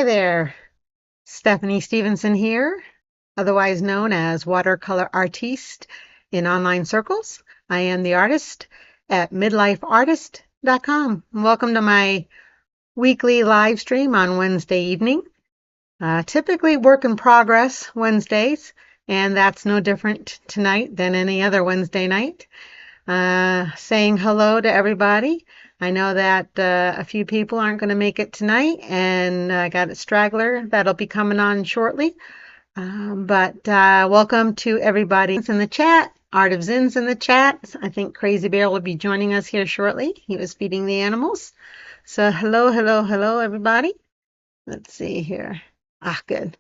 there, Stephanie Stevenson here, otherwise known as watercolor artiste in online circles. I am the artist at midlifeartist.com. Welcome to my weekly live stream on Wednesday evening. Typically work in progress Wednesdays, and that's no different tonight than any other Wednesday night. Saying hello to everybody. I know that a few people aren't going to make it tonight, and I got a straggler that'll be coming on shortly. But welcome to everybody in the chat. Art of Zin's in the chat. I think Crazy Bear will be joining us here shortly. He was feeding the animals. So hello, hello, hello, everybody. Let's see here. Good.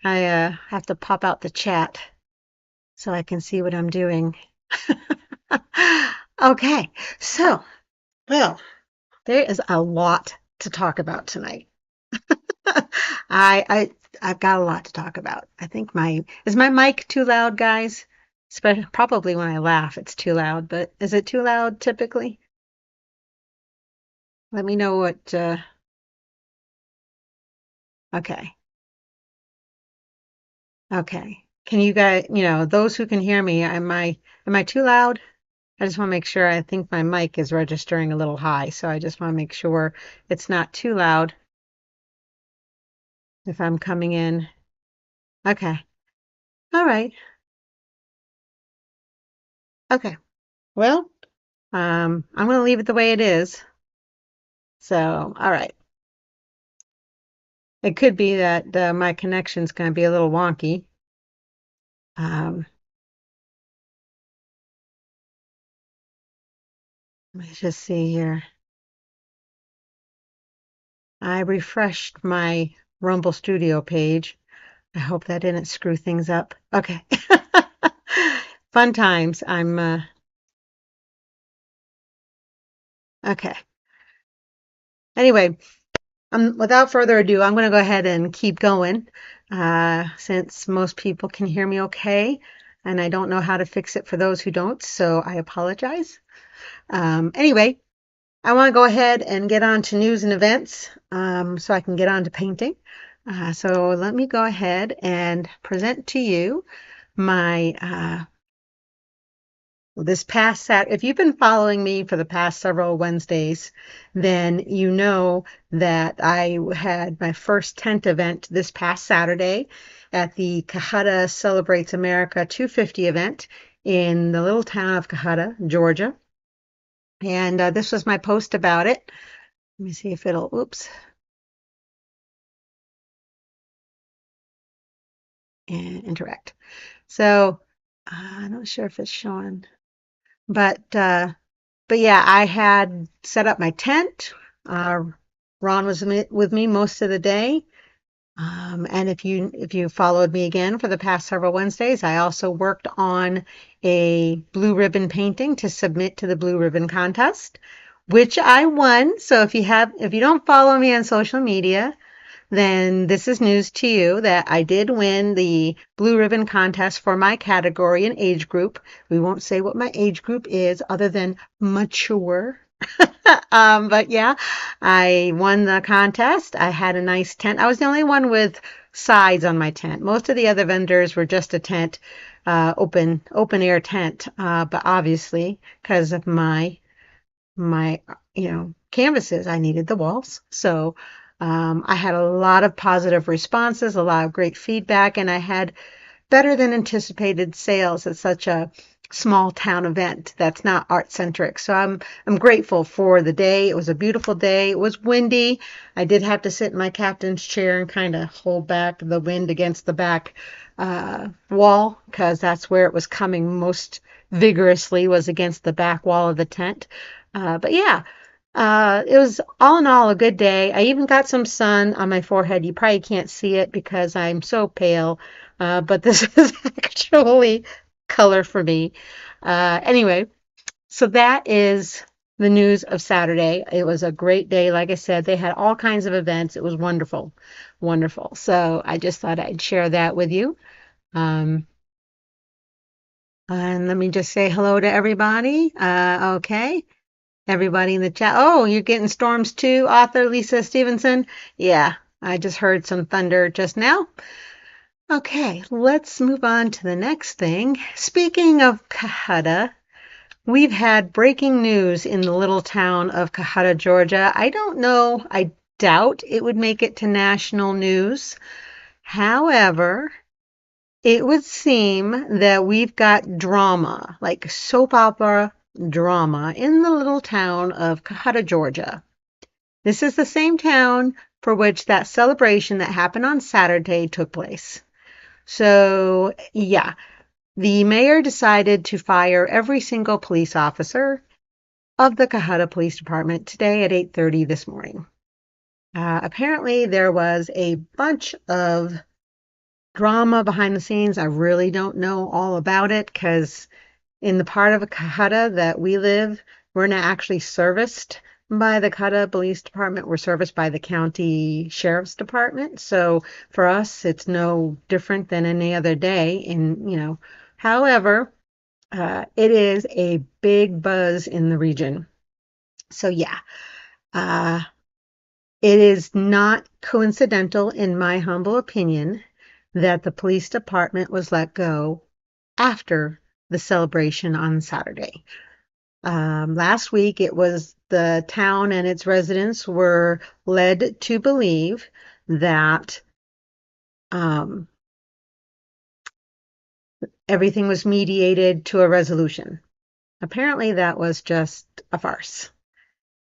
I have to pop out the chat so I can see what I'm doing. Okay, so, well, there is a lot to talk about tonight. I've got a lot to talk about. I think is my mic too loud, guys? Probably when I laugh, it's too loud, but is it too loud typically? Let me know what, okay. Okay. Can you guys, those who can hear me, am I too loud? I just want to make sure. I think my mic is registering a little high, so I just want to make sure it's not too loud if I'm coming in. Okay. All right. Okay. Well, I'm going to leave it the way it is. So, all right. It could be that my connection's going to be a little wonky. Let me just see here. I refreshed my Rumble Studio page. I hope that didn't screw things up. Okay. Fun times. Okay. Anyway, without further ado, I'm going to go ahead and keep going since most people can hear me okay, and I don't know how to fix it for those who don't, so I apologize. Anyway, I want to go ahead and get on to news and events so I can get on to painting. So let me go ahead and present to you my this past Saturday. If you've been following me for the past several Wednesdays, then you know that I had my first tent event this past Saturday at the Cohutta Celebrates America 250 event in the little town of Cohutta, Georgia. And this was my post about it. Let me see if it'll, oops. And interact. So I'm not sure if it's showing, but yeah, I had set up my tent. Ron was with me most of the day. And if you followed me again for the past several Wednesdays, I also worked on a blue ribbon painting to submit to the blue ribbon contest, which I won. So if you don't follow me on social media, then this is news to you that I did win the blue ribbon contest for my category and age group. We won't say what my age group is other than mature. But yeah, I won the contest. I had a nice tent. I was the only one with sides on my tent. Most of the other vendors were just a tent, open air tent. But obviously, because of my canvases, I needed the walls. So I had a lot of positive responses, a lot of great feedback, and I had better than anticipated sales at such a small town event that's not art-centric. So I'm grateful for the day. It was a beautiful day. It was windy. I did have to sit in my captain's chair and kind of hold back the wind against the back wall because that's where it was coming most vigorously, was against the back wall of the tent. But yeah. It was all in all a good day. I even got some sun on my forehead. You probably can't see it because I'm so pale, but this is actually color for me. Anyway, so that is the news of Saturday. It was a great day. Like I said, they had all kinds of events. It was wonderful, wonderful. So I just thought I'd share that with you. And let me just say hello to everybody. Okay. Everybody in the chat. Oh, you're getting storms too, author Lisa Stevenson. Yeah, I just heard some thunder just now. Okay, let's move on to the next thing. Speaking of Cohutta, we've had breaking news in the little town of Cohutta, Georgia. I don't know, I doubt it would make it to national news. However, it would seem that we've got drama, like soap opera drama, in the little town of Cohutta, Georgia. This is the same town for which that celebration that happened on Saturday took place. So, yeah, the mayor decided to fire every single police officer of the Cohutta Police Department today at 8:30 this morning. Apparently, there was a bunch of drama behind the scenes. I really don't know all about it because in the part of Cohutta that we live, we're not actually serviced by the Cohutta Police Department. We're serviced by the county sheriff's department. So for us, it's no different than any other day. However, it is a big buzz in the region. So yeah, uh, it is not coincidental, in my humble opinion, that the police department was let go after the celebration on Saturday. Last week, it was the town and its residents were led to believe that um, everything was mediated to a resolution. Apparently, that was just a farce.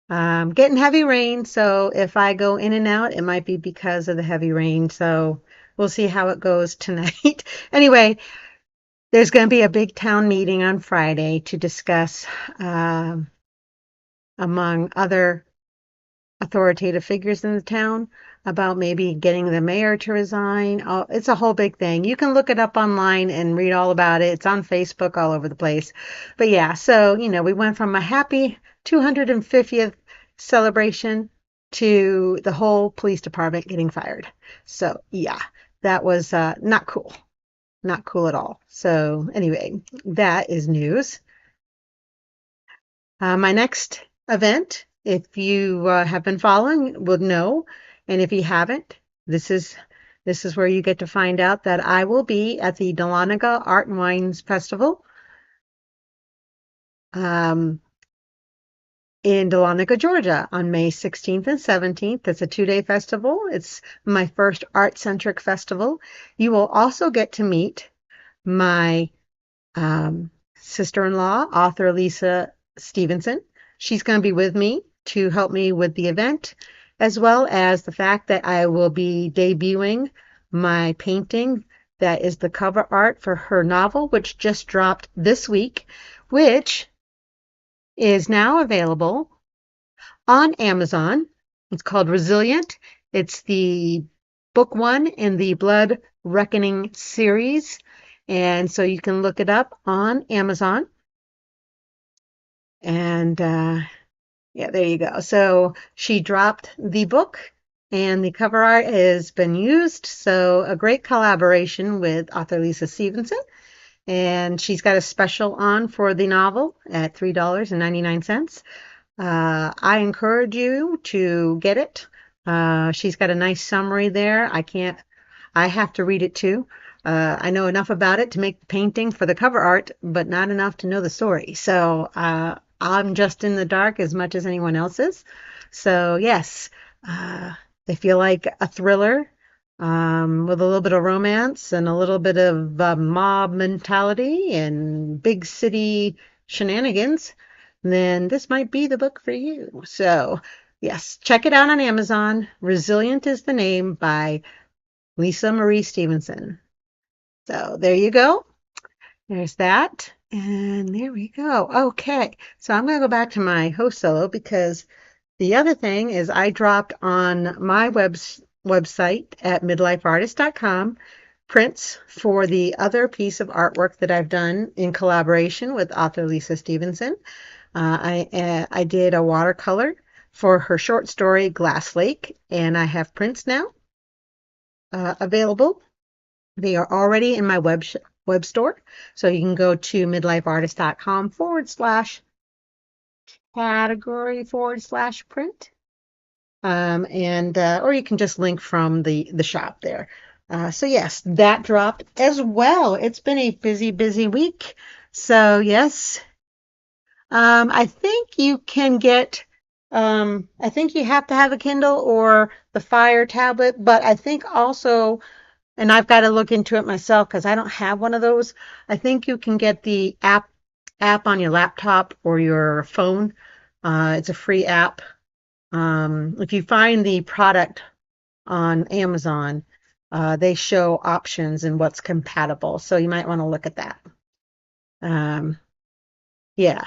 Getting heavy rain, so if I go in and out, it might be because of the heavy rain. So we'll see how it goes tonight. Anyway, there's going to be a big town meeting on Friday to discuss, among other authoritative figures in the town, about maybe getting the mayor to resign. Oh, it's a whole big thing. You can look it up online and read all about it. It's on Facebook all over the place. But yeah, so, we went from a happy 250th celebration to the whole police department getting fired. So yeah, that was not cool. Not cool at all. So anyway, that is news. My next event, if you have been following, would know, and if you haven't, this is where you get to find out that I will be at the Dahlonega Art Wine Festival um, in Dahlonega, Georgia, on May 16th and 17th. It's a 2-day festival. It's my first art-centric festival. You will also get to meet my sister-in-law, author Lisa Stevenson. She's going to be with me to help me with the event, as well as the fact that I will be debuting my painting that is the cover art for her novel, which just dropped this week, which is now available on Amazon. It's called Resilient. It's the book one in the Blood Reckoning series. And so you can look it up on Amazon. And yeah, there you go. So she dropped the book and the cover art has been used. So a great collaboration with author Lisa Stevenson. And she's got a special on for the novel at $3.99. I encourage you to get it. She's got a nice summary there. I have to read it too. I know enough about it to make the painting for the cover art, but not enough to know the story. So I'm just in the dark as much as anyone else is. So yes, if you like a thriller with a little bit of romance and a little bit of mob mentality and big city shenanigans, then this might be the book for you. So yes, check it out on Amazon. Resilient is the name, by Lisa Marie Stevenson. So there you go. There's that. And there we go. Okay. So I'm going to go back to my host solo because the other thing is I dropped on my website at midlifeartist.com prints for the other piece of artwork that I've done in collaboration with author Lisa Stevenson. I did a watercolor for her short story Glass Lake, and I have prints now available. They are already in my web store. So you can go to midlifeartist.com/category/print. and or you can just link from the shop there. So yes, that dropped as well. It's been a busy, busy week. So yes, I think you can get. I think you have to have a Kindle or the Fire tablet, but I think also, and I've got to look into it myself because I don't have one of those. I think you can get the app on your laptop or your phone. It's a free app. If you find the product on Amazon, they show options and what's compatible. So you might want to look at that. Um, yeah,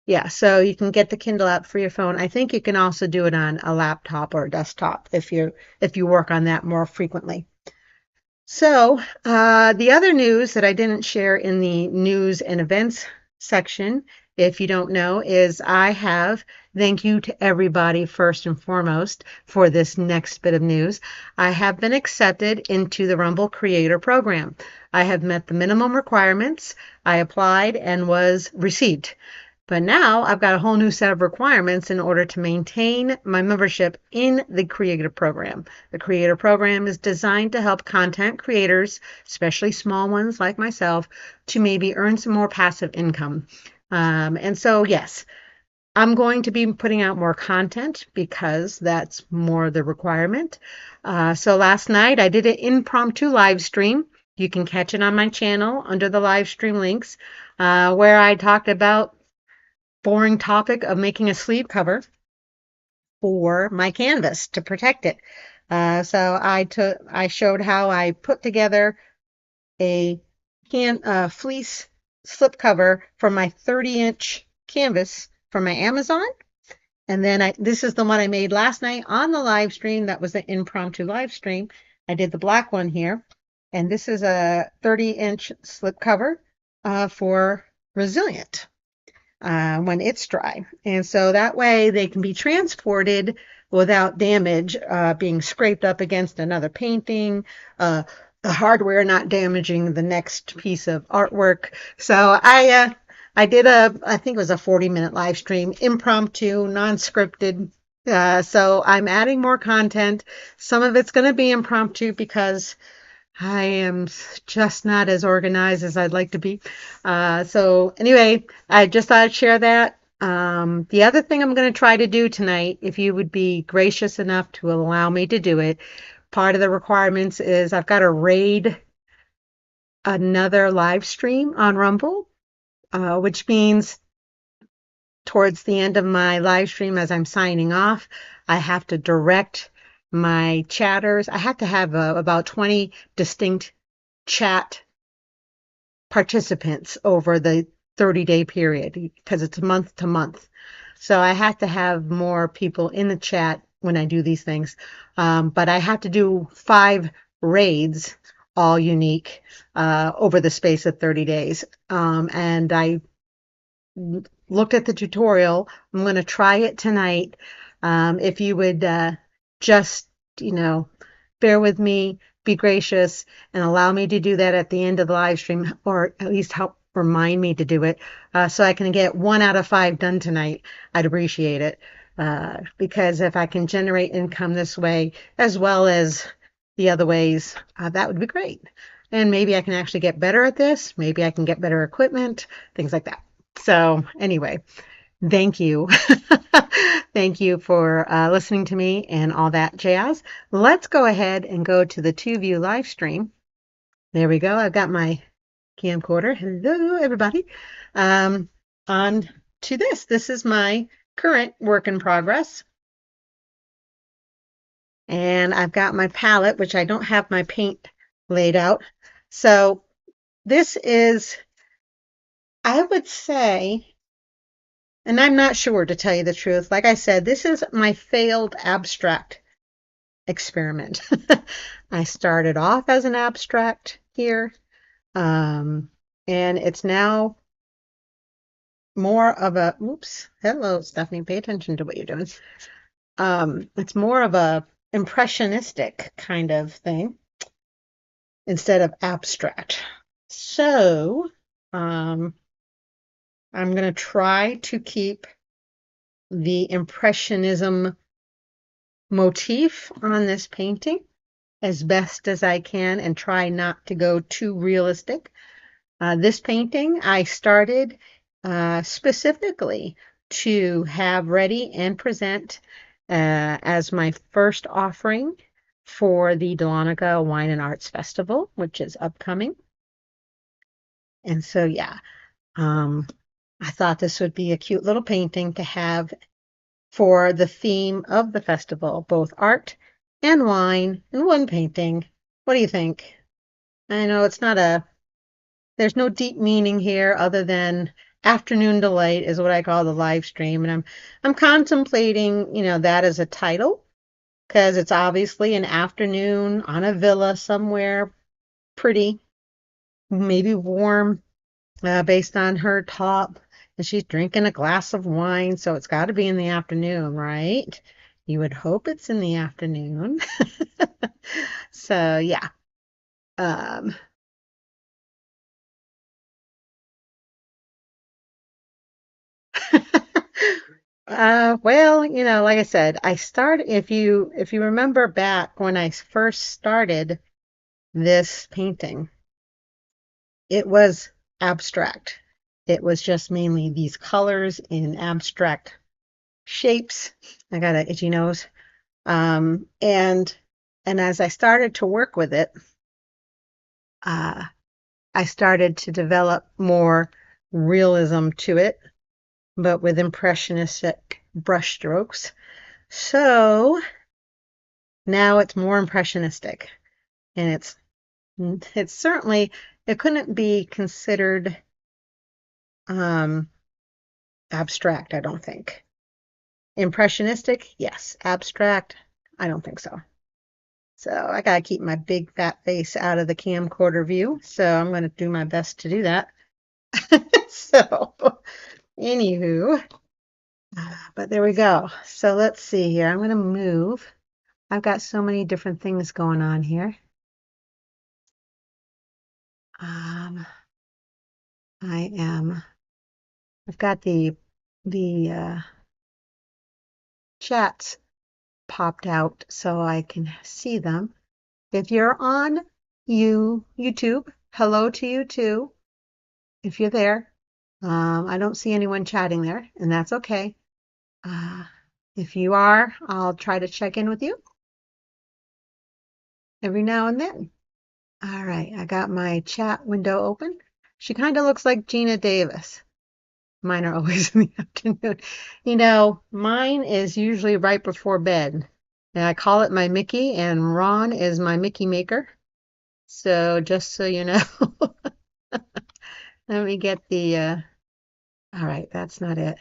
yeah. So you can get the Kindle app for your phone. I think you can also do it on a laptop or a desktop if you work on that more frequently. So, the other news that I didn't share in the news and events section, if you don't know, is thank you to everybody first and foremost for this next bit of news. I have been accepted into the Rumble Creator Program. I have met the minimum requirements. I applied and was received. But now I've got a whole new set of requirements in order to maintain my membership in the Creator Program. The Creator Program is designed to help content creators, especially small ones like myself, to maybe earn some more passive income. And so, yes, I'm going to be putting out more content because that's more the requirement. So last night I did an impromptu live stream. You can catch it on my channel under the live stream links, where I talked about boring topic of making a sleeve cover for my canvas to protect it. So I showed how I put together a fleece slip cover for my 30-inch canvas from my Amazon. And then this is the one I made last night on the live stream. That was the impromptu live stream. I did the black one here. And this is a 30-inch slip cover for Resilient when it's dry. And so that way they can be transported without damage being scraped up against another painting, the hardware not damaging the next piece of artwork. So I did I think it was a 40-minute live stream, impromptu, non-scripted. So I'm adding more content. Some of it's going to be impromptu because I am just not as organized as I'd like to be. So anyway, I just thought I'd share that. The other thing I'm going to try to do tonight, if you would be gracious enough to allow me to do it, part of the requirements is I've got to raid another live stream on Rumble, which means towards the end of my live stream, as I'm signing off, I have to direct my chatters. I have to have about 20 distinct chat participants over the 30-day period because it's month to month. So I have to have more people in the chat when I do these things. But I have to do 5 raids, all unique, over the space of 30 days. And I looked at the tutorial. I'm going to try it tonight. If you would just, bear with me, be gracious, and allow me to do that at the end of the live stream, or at least help remind me to do it, so I can get 1 out of 5 done tonight. I'd appreciate it. Because if I can generate income this way, as well as the other ways, that would be great. And maybe I can actually get better at this. Maybe I can get better equipment, things like that. So anyway, thank you. Thank you for listening to me and all that jazz. Let's go ahead and go to the 2View live stream. There we go. I've got my camcorder. Hello, everybody. On to this. This is my current work in progress. And I've got my palette, which I don't have my paint laid out. So this is, I would say, and I'm not sure, to tell you the truth. Like I said, this is my failed abstract experiment. I started off as an abstract here, and it's now more of a, oops, hello, Stephanie, pay attention to what you're doing. It's more of a impressionistic kind of thing instead of abstract. So, I'm going to try to keep the impressionism motif on this painting as best as I can and try not to go too realistic. This painting I started specifically to have ready and present as my first offering for the Dahlonega Wine and Arts Festival, which is upcoming. And so, yeah, um, I thought this would be a cute little painting to have for the theme of the festival, both art and wine in one painting. What do you think? I know it's not there's no deep meaning here other than afternoon delight is what I call the live stream. And I'm contemplating, that as a title because it's obviously an afternoon on a villa somewhere pretty, maybe warm, based on her top. And she's drinking a glass of wine, so it's got to be in the afternoon, right? You would hope it's in the afternoon. So, yeah. Um, well, like I said, I started, if you remember back when I first started this painting, it was abstract. It was just mainly these colors in abstract shapes. I got an itchy nose. And as I started to work with it, uh, I started to develop more realism to it, but with impressionistic brushstrokes. So now it's more impressionistic, and it's certainly it couldn't be considered um, abstract, I don't think. Impressionistic, yes. Abstract, I don't think so. So I gotta keep my big fat face out of the camcorder view. So I'm gonna do my best to do that. So, anywho, but there we go. So let's see here. I'm gonna move. I've got so many different things going on here. Um, I've got the chats popped out so I can see them. If you're on YouTube, hello to you too. If you're there, I don't see anyone chatting there, and that's okay. Uh, if you are, I'll try to check in with you every now and then. All right, I got my chat window open. She kind of looks like Gina Davis. Mine are always in the afternoon. Mine is usually right before bed. And I call it my Mickey, and Ron is my Mickey maker. So just so you know, let me get all right, that's not it.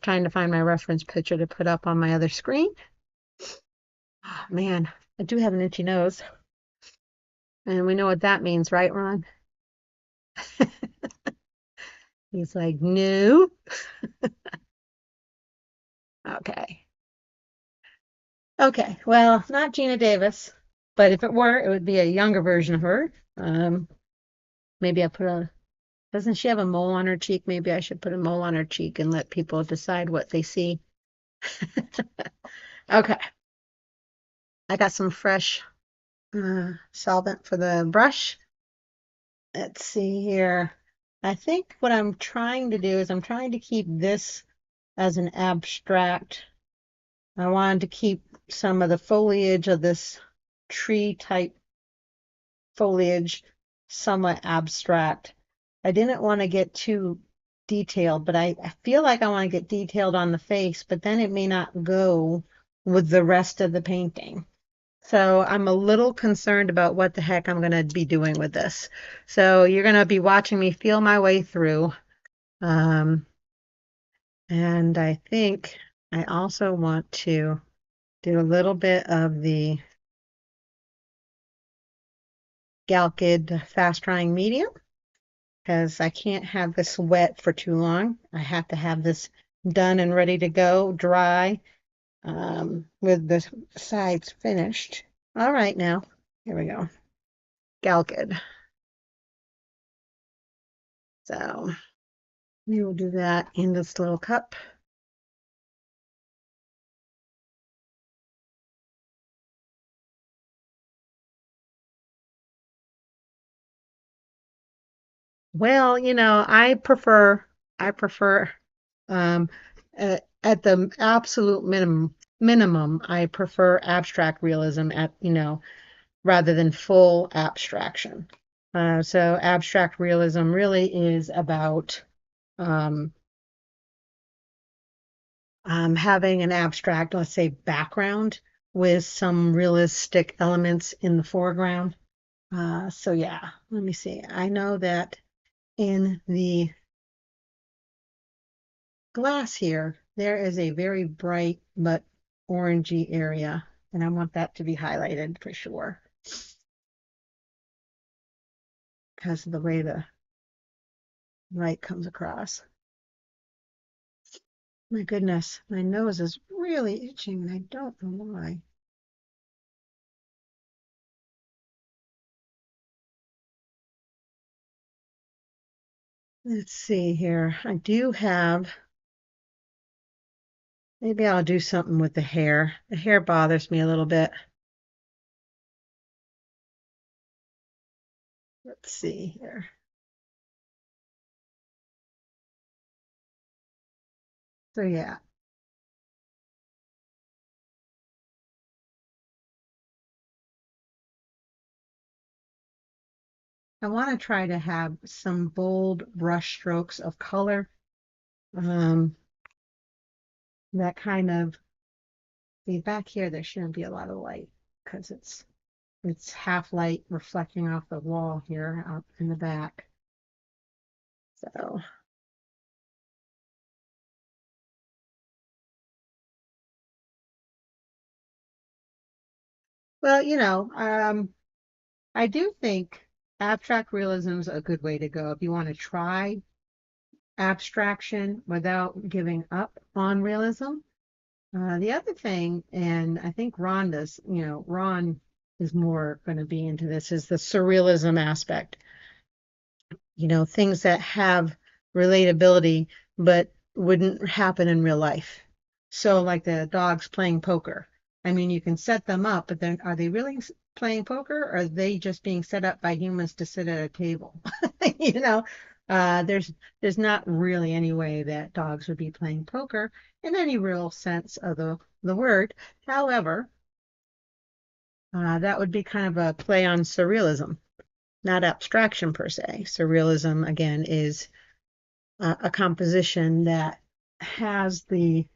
Trying to find my reference picture to put up on my other screen. Oh, man, I do have an itchy nose. And we know what that means, right, Ron? He's like, no. Okay. Okay. Well, not Gina Davis, but if it were, it would be a younger version of her. Maybe I put doesn't she have a mole on her cheek? Maybe I should put a mole on her cheek and let people decide what they see. Okay. I got some fresh solvent for the brush. Let's see here. I think what I'm trying to do is I'm trying to keep this as an abstract. I wanted to keep some of the foliage of this tree type foliage somewhat abstract. I didn't want to get too detailed, but I feel like I want to get detailed on the face, but then it may not go with the rest of the painting. So I'm a little concerned about what the heck I'm going to be doing with this. So you're going to be watching me feel my way through. Um, and I think I also want to do a little bit of the Galkid fast drying medium because I can't have this wet for too long. I have to have this done and ready to go, dry, with the sides finished. All right, now, here we go. Galkid. So we will do that in this little cup. Well, I prefer um at the absolute minimum, I prefer abstract realism rather than full abstraction. So abstract realism really is about um, having an abstract, let's say, background with some realistic elements in the foreground. So yeah, let me see. I know that in the glass here, there is a very bright but orangey area, and I want that to be highlighted for sure because of the way the light comes across. My goodness, my nose is really itching and I don't know why. Let's see here. I do have, maybe I'll do something with the hair. The hair bothers me a little bit. Let's see here. So yeah, I want to try to have some bold brush strokes of color. Um, that kind of, see back here, there shouldn't be a lot of light because it's half light reflecting off the wall here out in the back. So, well, I do think abstract realism is a good way to go if you want to try abstraction without giving up on realism. The other thing, and I think Ron is more going to be into this, is the surrealism aspect. Things that have relatability but wouldn't happen in real life. So, like the dogs playing poker. I mean, you can set them up, but then are they really playing poker or are they just being set up by humans to sit at a table? You know, there's not really any way that dogs would be playing poker in any real sense of the word. However, that would be kind of a play on surrealism, not abstraction per se. Surrealism, again, is a composition that has the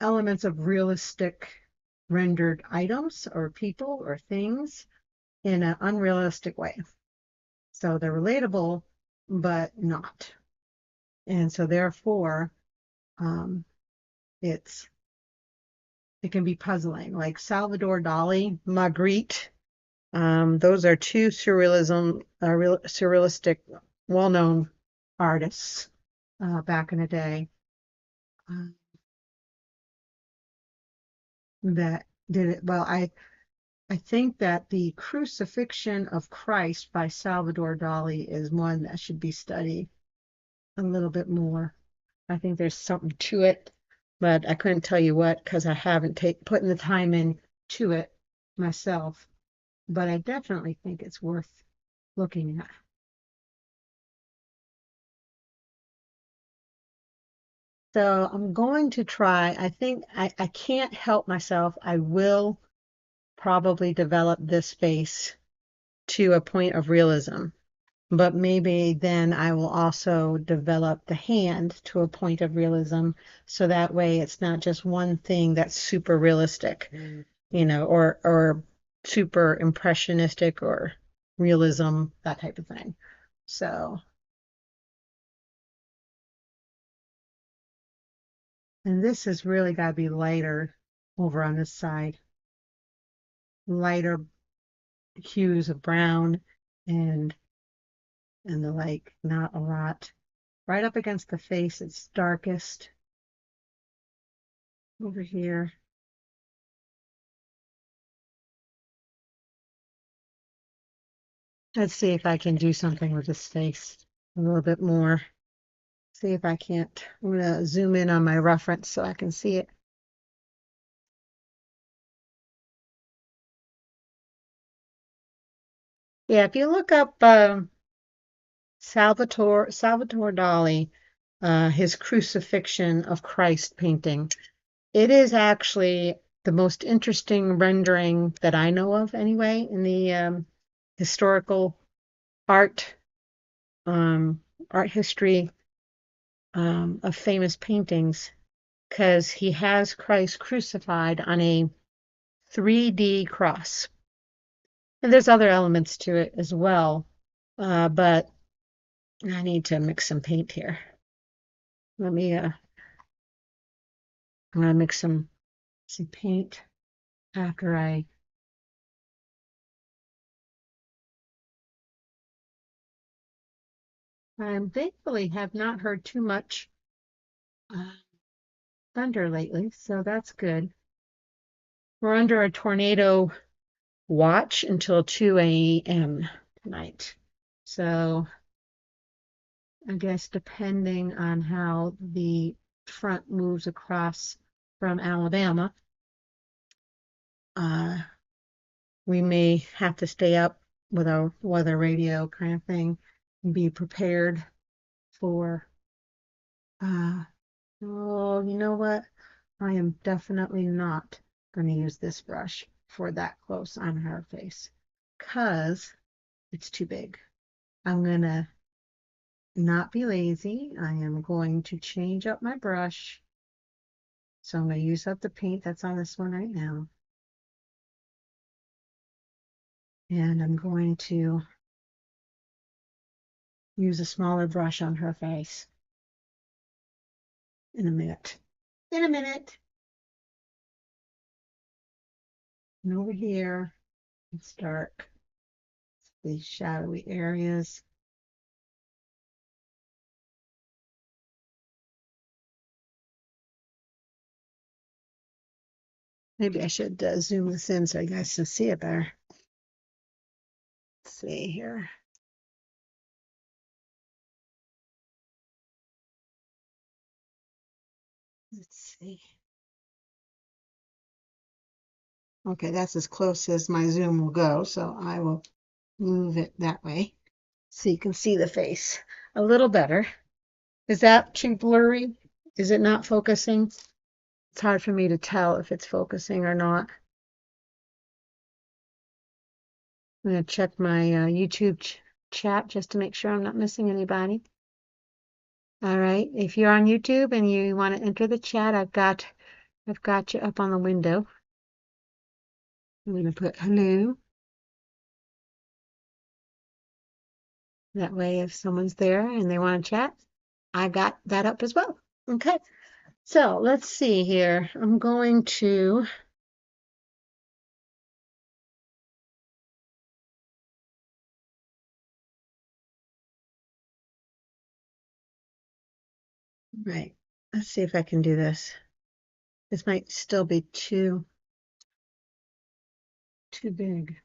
elements of realistic rendered items or people or things in an unrealistic way. So they're relatable, but not. And so therefore, um, it's it can be puzzling. Like Salvador Dali, Magritte, those are two surrealistic, well-known artists back in the day. Uh, that did it well. I think that the Crucifixion of Christ by Salvador Dali is one that should be studied a little bit more. I think there's something to it, but I couldn't tell you what because I haven't put in the time in to it myself. But I definitely think it's worth looking at. So I'm going to try. I think I can't help myself. I will probably develop this face to a point of realism. But maybe then I will also develop the hand to a point of realism so that way it's not just one thing that's super realistic, or super impressionistic or realism, that type of thing. So, and this has really got to be lighter over on this side, lighter hues of brown and the like, not a lot. Right up against the face, it's darkest over here. Let's see if I can do something with this face a little bit more. See if I can't. I'm gonna zoom in on my reference so I can see it. Yeah, if you look up Salvatore Dali, his Crucifixion of Christ painting. It is actually the most interesting rendering that I know of, anyway, in the historical art um, art history of famous paintings, because he has Christ crucified on a 3D cross. And there's other elements to it as well, but I need to mix some paint here. Let me, I'm gonna mix some paint after I thankfully have not heard too much uh, thunder lately, so that's good. We're under a tornado watch until 2 a.m. tonight. So I guess depending on how the front moves across from Alabama, uh, we may have to stay up with our weather radio kind of thing and be prepared for, uh, oh, you know what? I am definitely not going to use this brush for that close on her face because it's too big. I'm going to not be lazy. I am going to change up my brush. So I'm going to use up the paint that's on this one right now. And I'm going to use a smaller brush on her face in a minute. In a minute. And over here, it's dark. These shadowy areas. Maybe I should zoom this in so you guys can see it better. Let's see here. Let's see. Okay, that's as close as my zoom will go, so I will move it that way so you can see the face a little better. Is that too blurry? Is it not focusing? It's hard for me to tell if it's focusing or not. I'm going to check my YouTube chat just to make sure I'm not missing anybody. All right, if you're on YouTube and you want to enter the chat, I've got you up on the window. I'm going to put hello. That way, if someone's there and they want to chat, I got that up as well. Okay, so let's see here. I'm going to right. Let's see if I can do this. This might still be too big.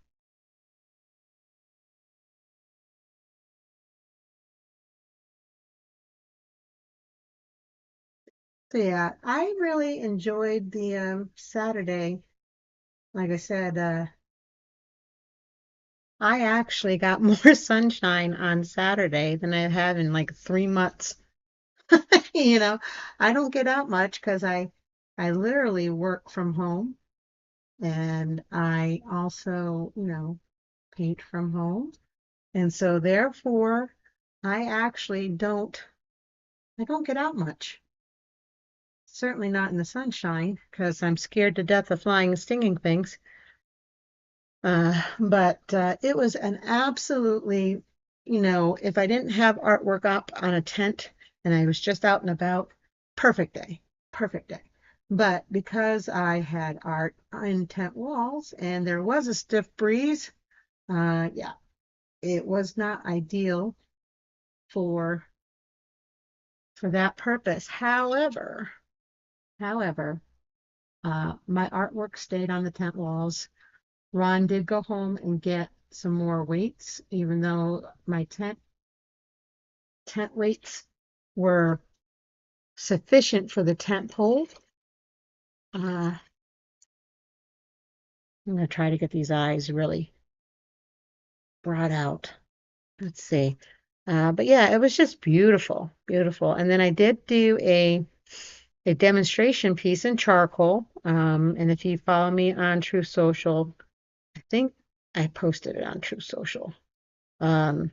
So yeah, I really enjoyed the Saturday. Like I said, I actually got more sunshine on Saturday than I have in like 3 months. You know, I don't get out much because I literally work from home and I also, paint from home. And so therefore, I don't get out much. Certainly not in the sunshine because I'm scared to death of flying and stinging things. But it was an absolutely, if I didn't have artwork up on a tent and I was just out and about, perfect day, perfect day. But because I had art in tent walls and there was a stiff breeze, yeah, it was not ideal for that purpose. However, my artwork stayed on the tent walls. Ron did go home and get some more weights, even though my tent weights were sufficient for the tent pole. I'm going to try to get these eyes really brought out. Let's see. But yeah, it was just beautiful, beautiful. And then I did do a demonstration piece in charcoal. And if you follow me on True Social, I think I posted it on True Social. Um,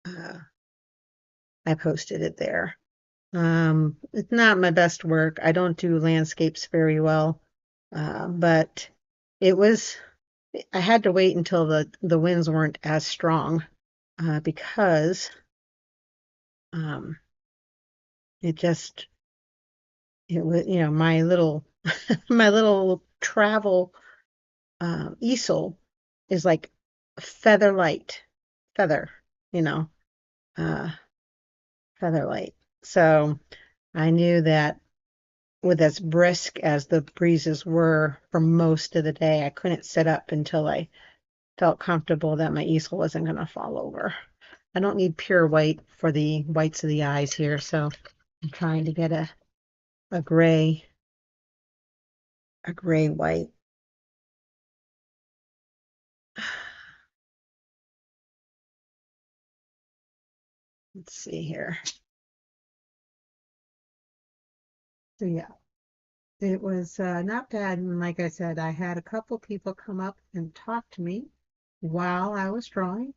uh, I posted it there. It's not my best work. I don't do landscapes very well, but it was. I had to wait until the winds weren't as strong because um, it just it was my little my little travel easel is like feather light feather you know uh, feather light. So I knew that with as brisk as the breezes were for most of the day, I couldn't sit up until I felt comfortable that my easel wasn't going to fall over. I don't need pure white for the whites of the eyes here, so I'm trying to get a gray a gray white. Let's see here. So yeah, it was not bad. And like I said, I had a couple people come up and talk to me while I was drawing,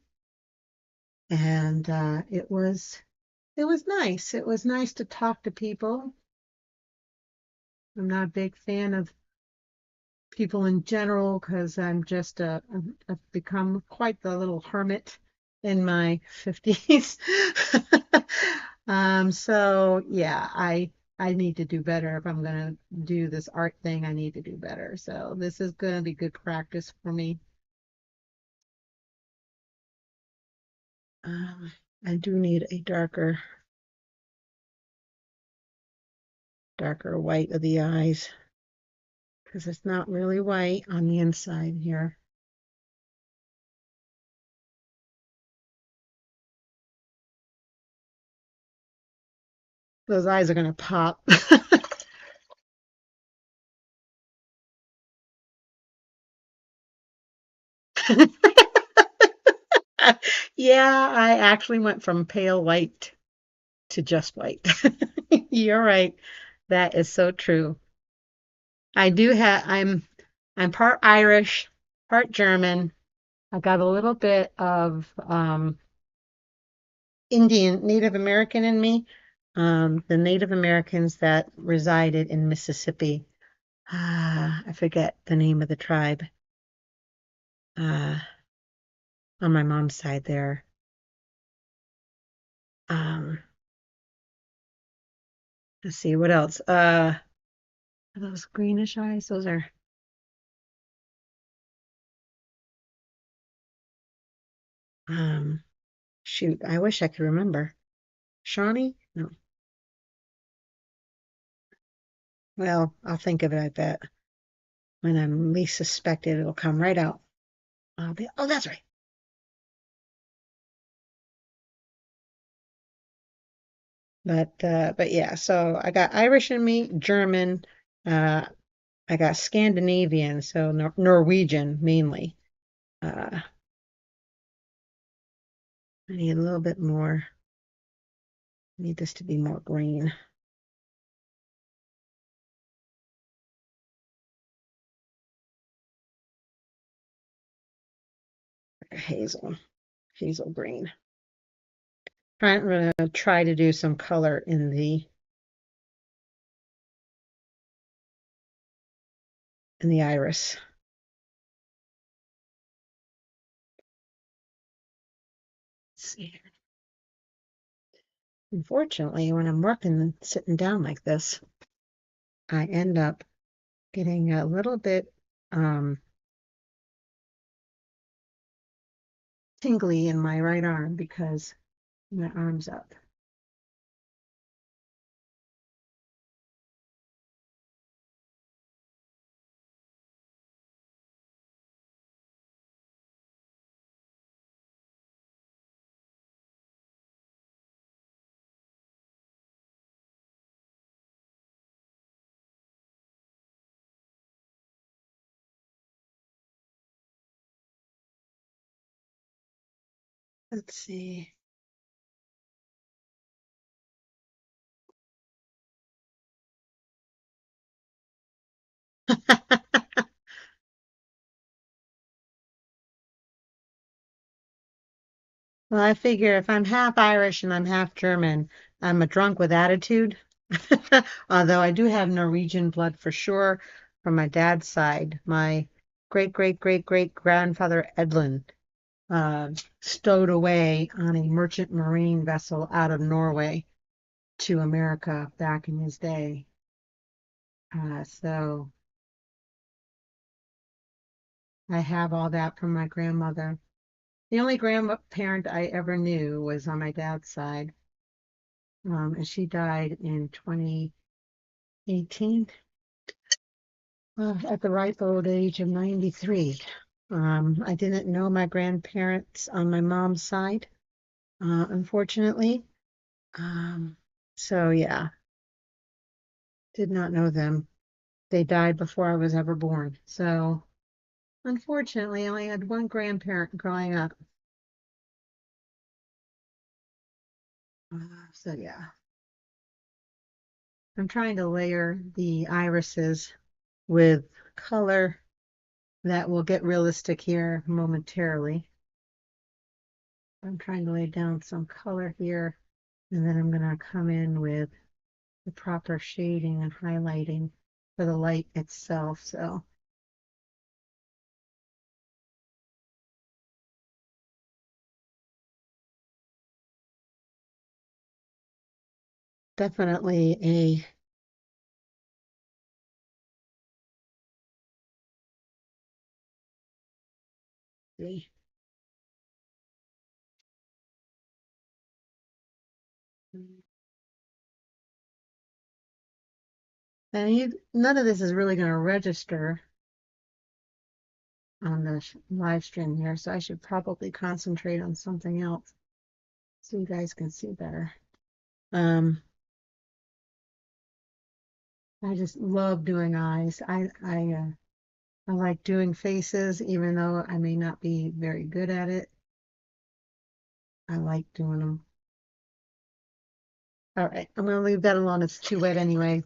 and it was nice. It was nice to talk to people. I'm not a big fan of people in general because I've become quite the little hermit in my 50s. So yeah, I need to do better if I'm gonna do this art thing. I need to do better. So this is gonna be good practice for me. Um, I do need a darker white of the eyes because it's not really white on the inside here. Those eyes are gonna pop. Yeah, I actually went from pale white to just white. You're right. That is so true. I'm part Irish, part German. I got a little bit of Indian, Native American in me. The Native Americans that resided in Mississippi. I forget the name of the tribe. Uh, on my mom's side there. Um, let's see what else. Are those greenish eyes? Those are um shoot, I wish I could remember. Shawnee? No. Well, I'll think of it, I bet. When I'm least suspected, it'll come right out. Oh, that's right. But yeah, so I got Irish in me, German, uh, I got Scandinavian, so Norwegian mainly. I need a little bit more. I need this to be more green. Hazel, hazel green. I'm gonna try to do some color in the iris. Let's see. Unfortunately, when I'm working and sitting down like this, I end up getting a little bit um, tingly in my right arm because my arm's up. Let's see. Well, I figure if I'm half Irish and I'm half German, I'm a drunk with attitude. Although I do have Norwegian blood for sure from my dad's side. My great great great great grandfather Edlin stowed away on a merchant marine vessel out of Norway to America back in his day. So I have all that from my grandmother. The only grandparent I ever knew was on my dad's side, and she died in 2018 at the ripe old age of 93. I didn't know my grandparents on my mom's side, unfortunately. Um, so yeah, did not know them. They died before I was ever born. So unfortunately, I only had one grandparent growing up. So yeah, I'm trying to layer the irises with color that will get realistic here momentarily. I'm trying to lay down some color here, and then I'm going to come in with the proper shading and highlighting for the light itself. So definitely and none of this is really going to register on the live stream here, so I should probably concentrate on something else so you guys can see better. Um, I just love doing eyes. I like doing faces, even though I may not be very good at it. I like doing them. All right, I'm going to leave that alone. It's too wet anyway.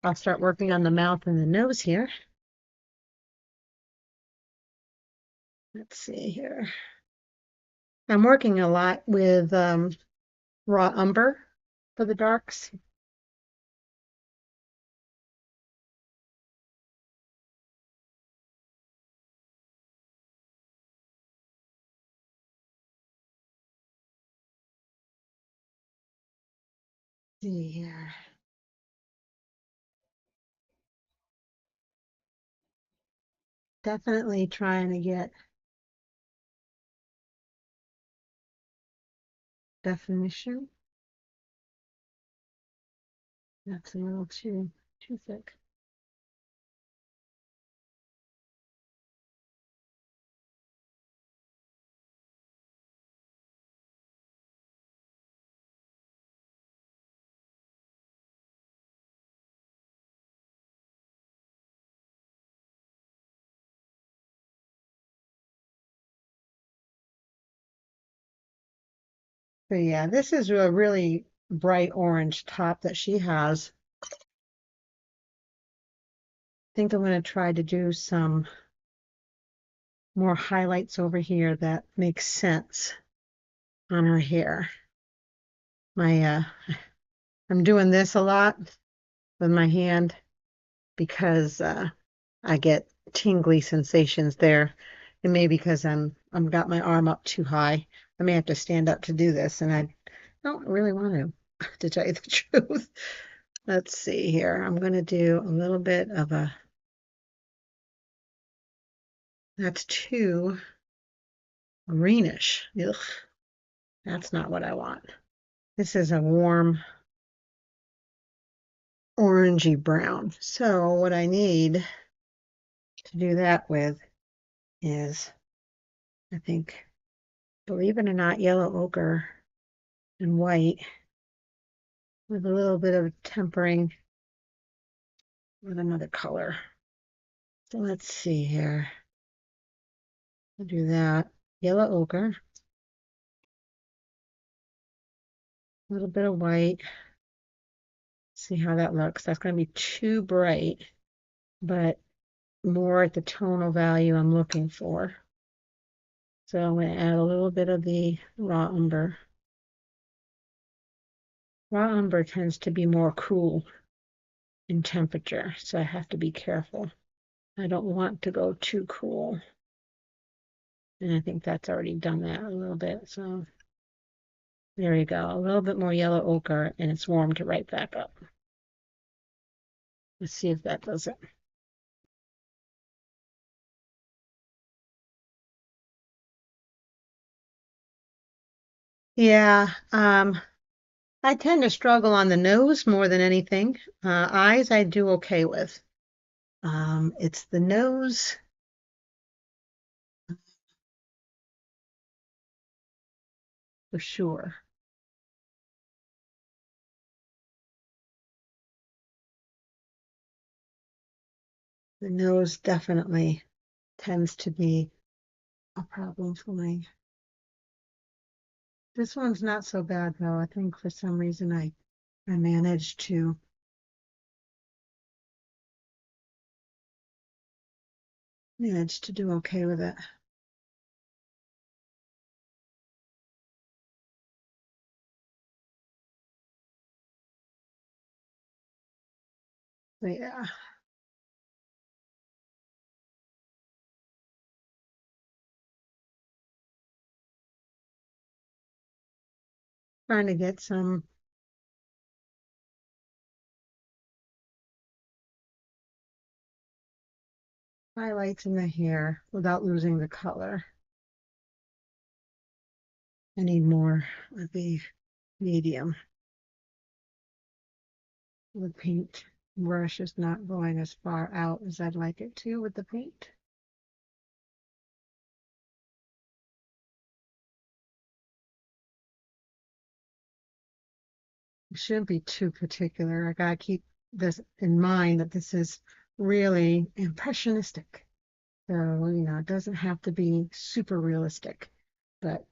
I'll start working on the mouth and the nose here. Let's see here. I'm working a lot with raw umber for the darks. Let's see here. Definitely trying to get definition. That's a little too thick. So yeah, this is a really bright orange top that she has. I think I'm going to try to do some more highlights over here that make sense on her hair. My I'm doing this a lot with my hand because I get tingly sensations there. It may be because I'm got my arm up too high. I may have to stand up to do this, and I don't really want to tell you the truth. Let's see here. I'm going to do a little bit of a, that's too greenish. Ugh, that's not what I want. This is a warm orangey brown. So what I need to do that with is, I think, believe it or not, yellow ochre and white with a little bit of tempering with another color. So let's see here. I'll do that. Yellow ochre. A little bit of white. See how that looks. That's going to be too bright, but more at the tonal value I'm looking for. So I'm going to add a little bit of the raw umber. Raw umber tends to be more cool in temperature, so I have to be careful. I don't want to go too cool. And I think that's already done that a little bit. So there you go. A little bit more yellow ochre, and it's warmed right back up. Let's see if that does it. Yeah, I tend to struggle on the nose more than anything. Eyes I do okay with. It's the nose for sure. The nose definitely tends to be a problem for me. This one's not so bad though. I think for some reason I managed to do okay with it. But yeah, trying to get some highlights in the hair without losing the color. I need more of the medium. The paint brush is not going as far out as I'd like it to with the paint. It shouldn't be too particular. I gotta keep this in mind that this is really impressionistic. So, it doesn't have to be super realistic, but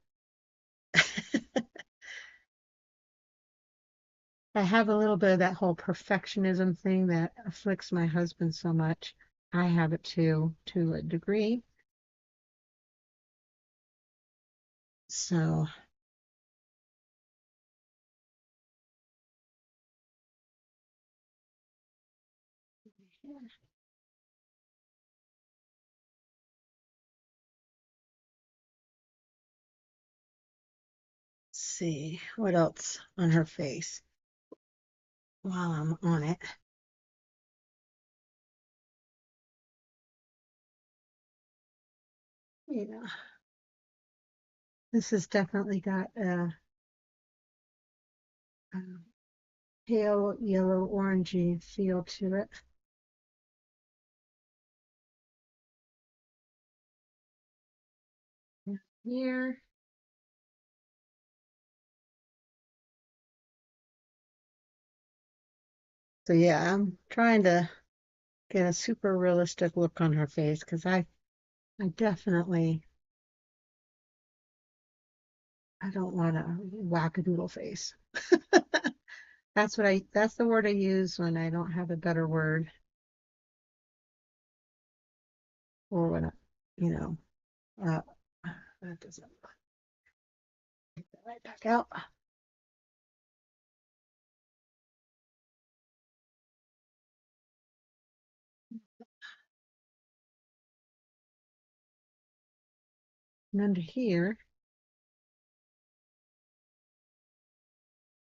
I have a little bit of that whole perfectionism thing that afflicts my husband so much. I have it too, to a degree. So, let's see what else on her face while I'm on it. Yeah, this has definitely got a pale yellow orangey feel to it. Here, so yeah, I'm trying to get a super realistic look on her face because I definitely I don't want a wackadoodle face. That's the word I use when I don't have a better word or when I, you know, uh, that doesn't take that right back out. And under here,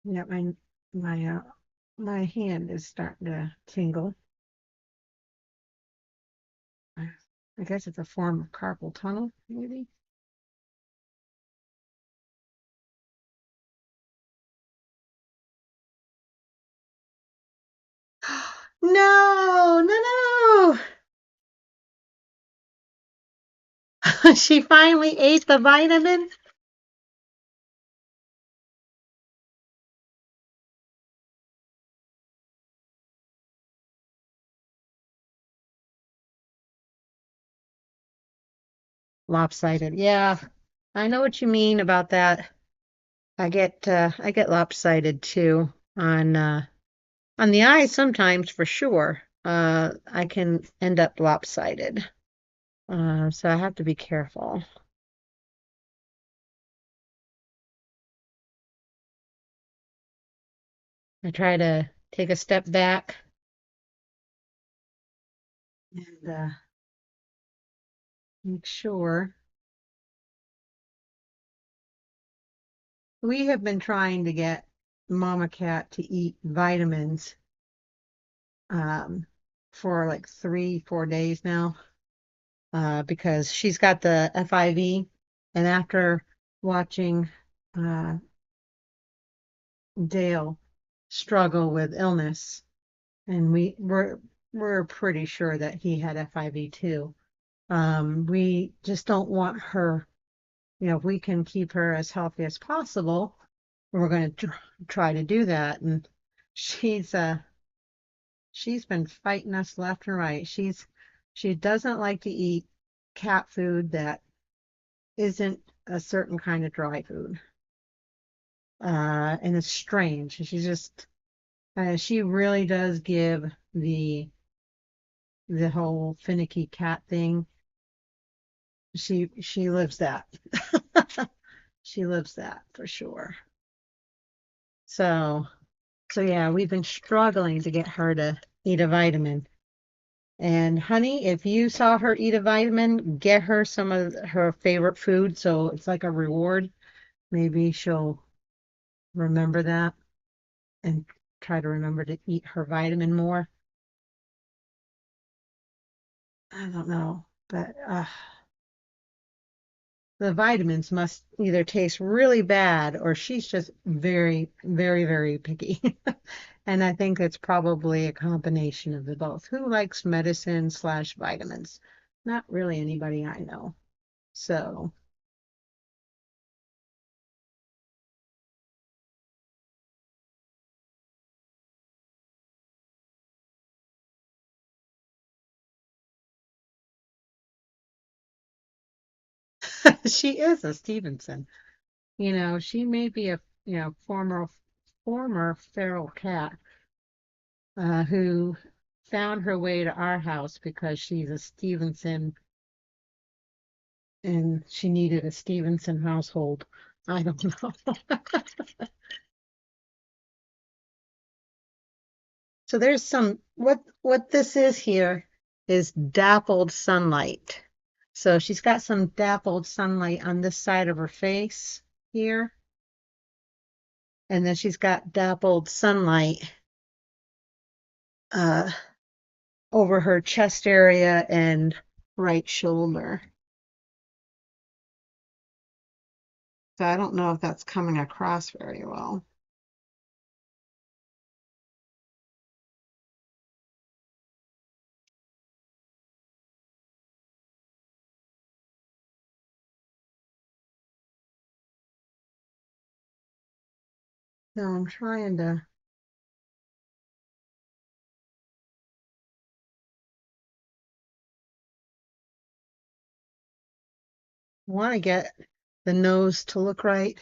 yeah, my my hand is starting to tingle. I guess it's a form of carpal tunnel, maybe. No, no, no. She finally ate the vitamin. Lopsided. Yeah, I know what you mean about that. I get lopsided too on the eyes sometimes for sure. I can end up lopsided. So I have to be careful. I try to take a step back and make sure. We have been trying to get Mama Cat to eat vitamins um, for like 3, 4 days now because she's got the FIV, and after watching uh, Dale struggle with illness, and we're pretty sure that he had FIV too. We just don't want her, if we can keep her as healthy as possible, we're going to try to do that. And she's she's been fighting us left and right. She doesn't like to eat cat food that isn't a certain kind of dry food. And it's strange. She really does give the whole finicky cat thing. She lives that. She lives that for sure. So so yeah, we've been struggling to get her to eat a vitamin. And honey, if you saw her eat a vitamin, get her some of her favorite food so it's like a reward. Maybe she'll remember that and try to remember to eat her vitamin more. I don't know, but the vitamins must either taste really bad or she's just very, very, very picky. And I think it's probably a combination of the both. Who likes medicine slash vitamins? Not really anybody I know. So she is a Stevenson. She may be a former feral cat who found her way to our house because she's a Stevenson and she needed a Stevenson household. I don't know. So there's what this is here is dappled sunlight. So she's got some dappled sunlight on this side of her face here, and then she's got dappled sunlight uh, over her chest area and right shoulder. So I don't know if that's coming across very well. So I'm trying to want to get the nose to look right.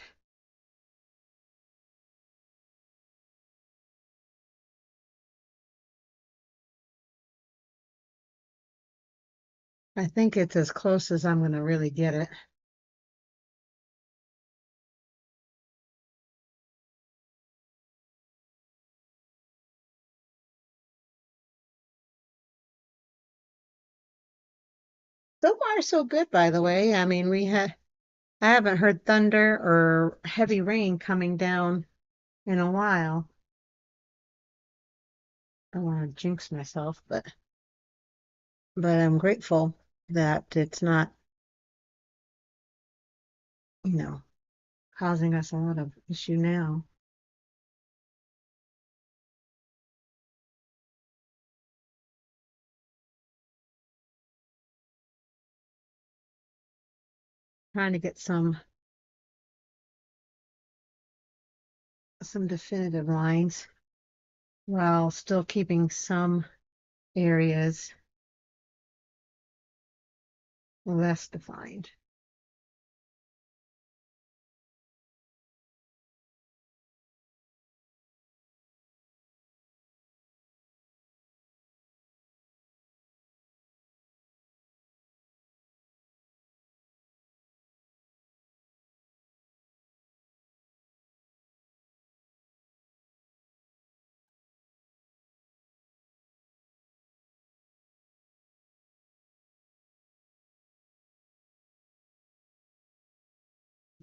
I think it's as close as I'm going to really get it. So far, so good, by the way. I mean, I haven't heard thunder or heavy rain coming down in a while. I don't want to jinx myself, but I'm grateful that it's not, you know, causing us a lot of issue now. Trying to get some definitive lines while still keeping some areas less defined.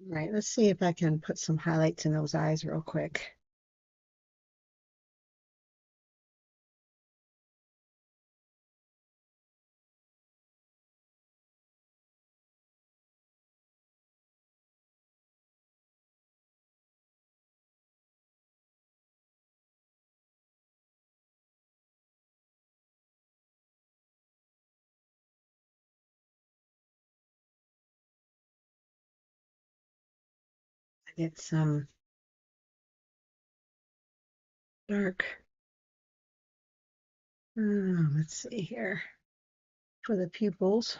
All right, let's see if I can put some highlights in those eyes real quick. Get some dark. Let's see here for the pupils.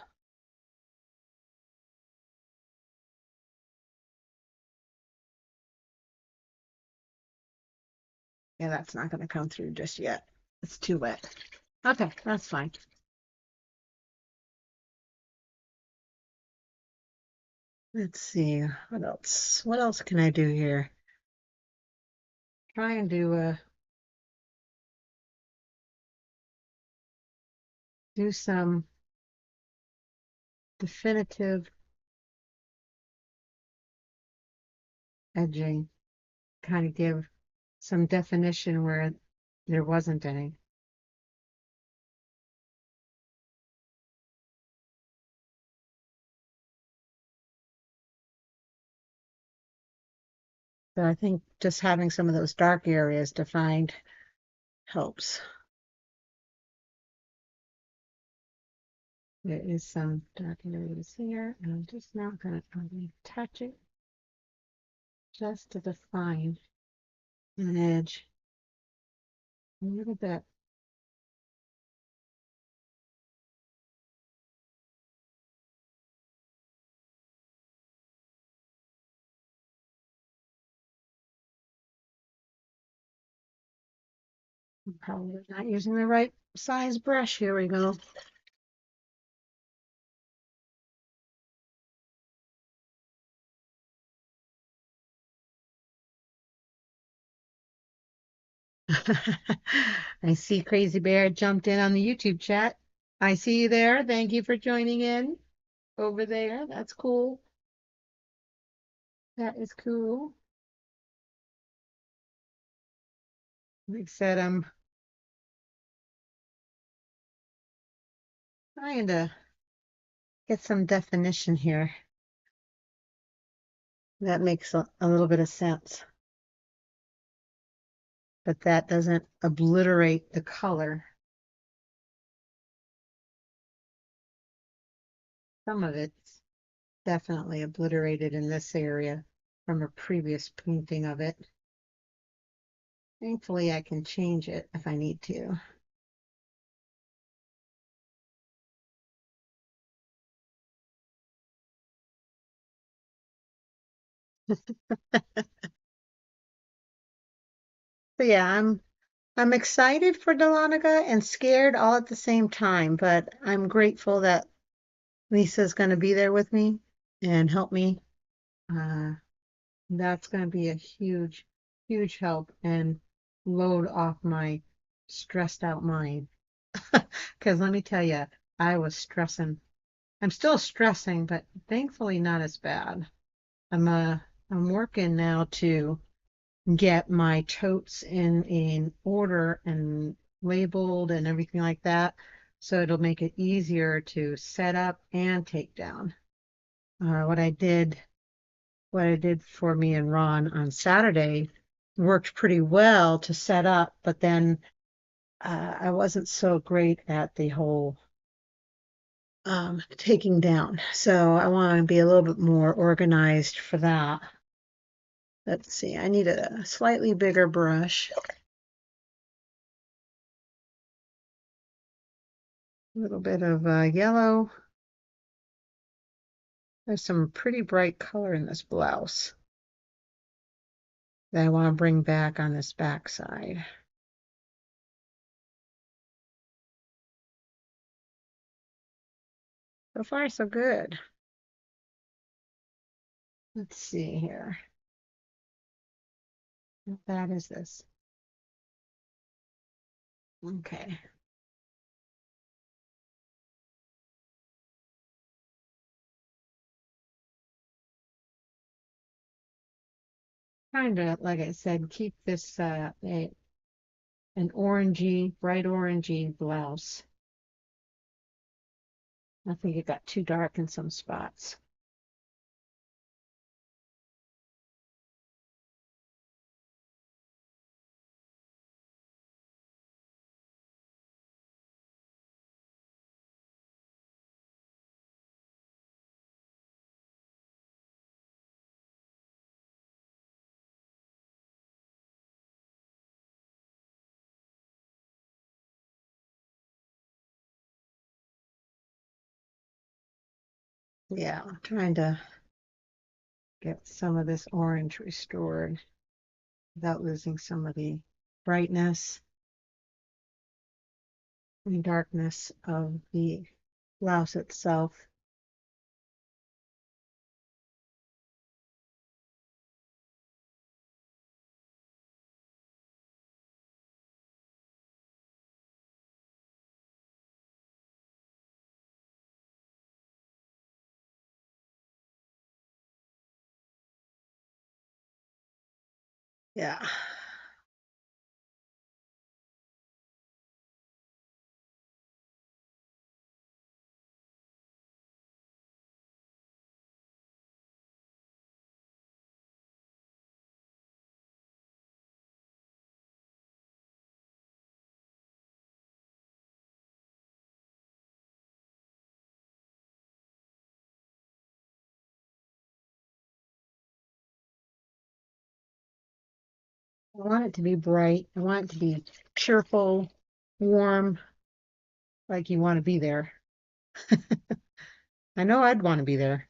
Yeah, that's not going to come through just yet. It's too wet. Okay, that's fine. Let's see what else. What else can I do here? Try and do some definitive edging, kind of give some definition where there wasn't any. So I think just having some of those dark areas defined helps. There is some dark areas here, and I'm just not going to touch it just to define an edge a little bit. I'm probably not using the right size brush. Here we go. I see Crazy Bear jumped in on the YouTube chat. I see you there. Thank you for joining in over there. That's cool. That is cool. Like I said, I'm trying to get some definition here. That makes a little bit of sense, but that doesn't obliterate the color. Some of it's definitely obliterated in this area from a previous painting of it. Thankfully, I can change it if I need to. So yeah, I'm excited for Dahlonega and scared all at the same time, but I'm grateful that Lisa's going to be there with me and help me. Uh, that's going to be a huge, huge help and load off my stressed out mind. Because let me tell you, I was stressing. I'm still stressing, but thankfully not as bad. I'm working now to get my totes in order and labeled and everything like that. So it'll make it easier to set up and take down. Uh, what I did, what I did for me and Ron on Saturday worked pretty well to set up, but then I wasn't so great at the whole taking down. So I want to be a little bit more organized for that. Let's see, I need a slightly bigger brush. A little bit of yellow. There's some pretty bright color in this blouse that I want to bring back on this back side. So far, so good. Let's see here. How bad is this? Okay. trying to, like I said, keep this an orangey, bright orangey blouse. I think it got too dark in some spots. Yeah, I'm trying to get some of this orange restored without losing some of the brightness and darkness of the blouse itself. Yeah. I want it to be bright. I want it to be cheerful, warm, like you want to be there. I know I'd want to be there.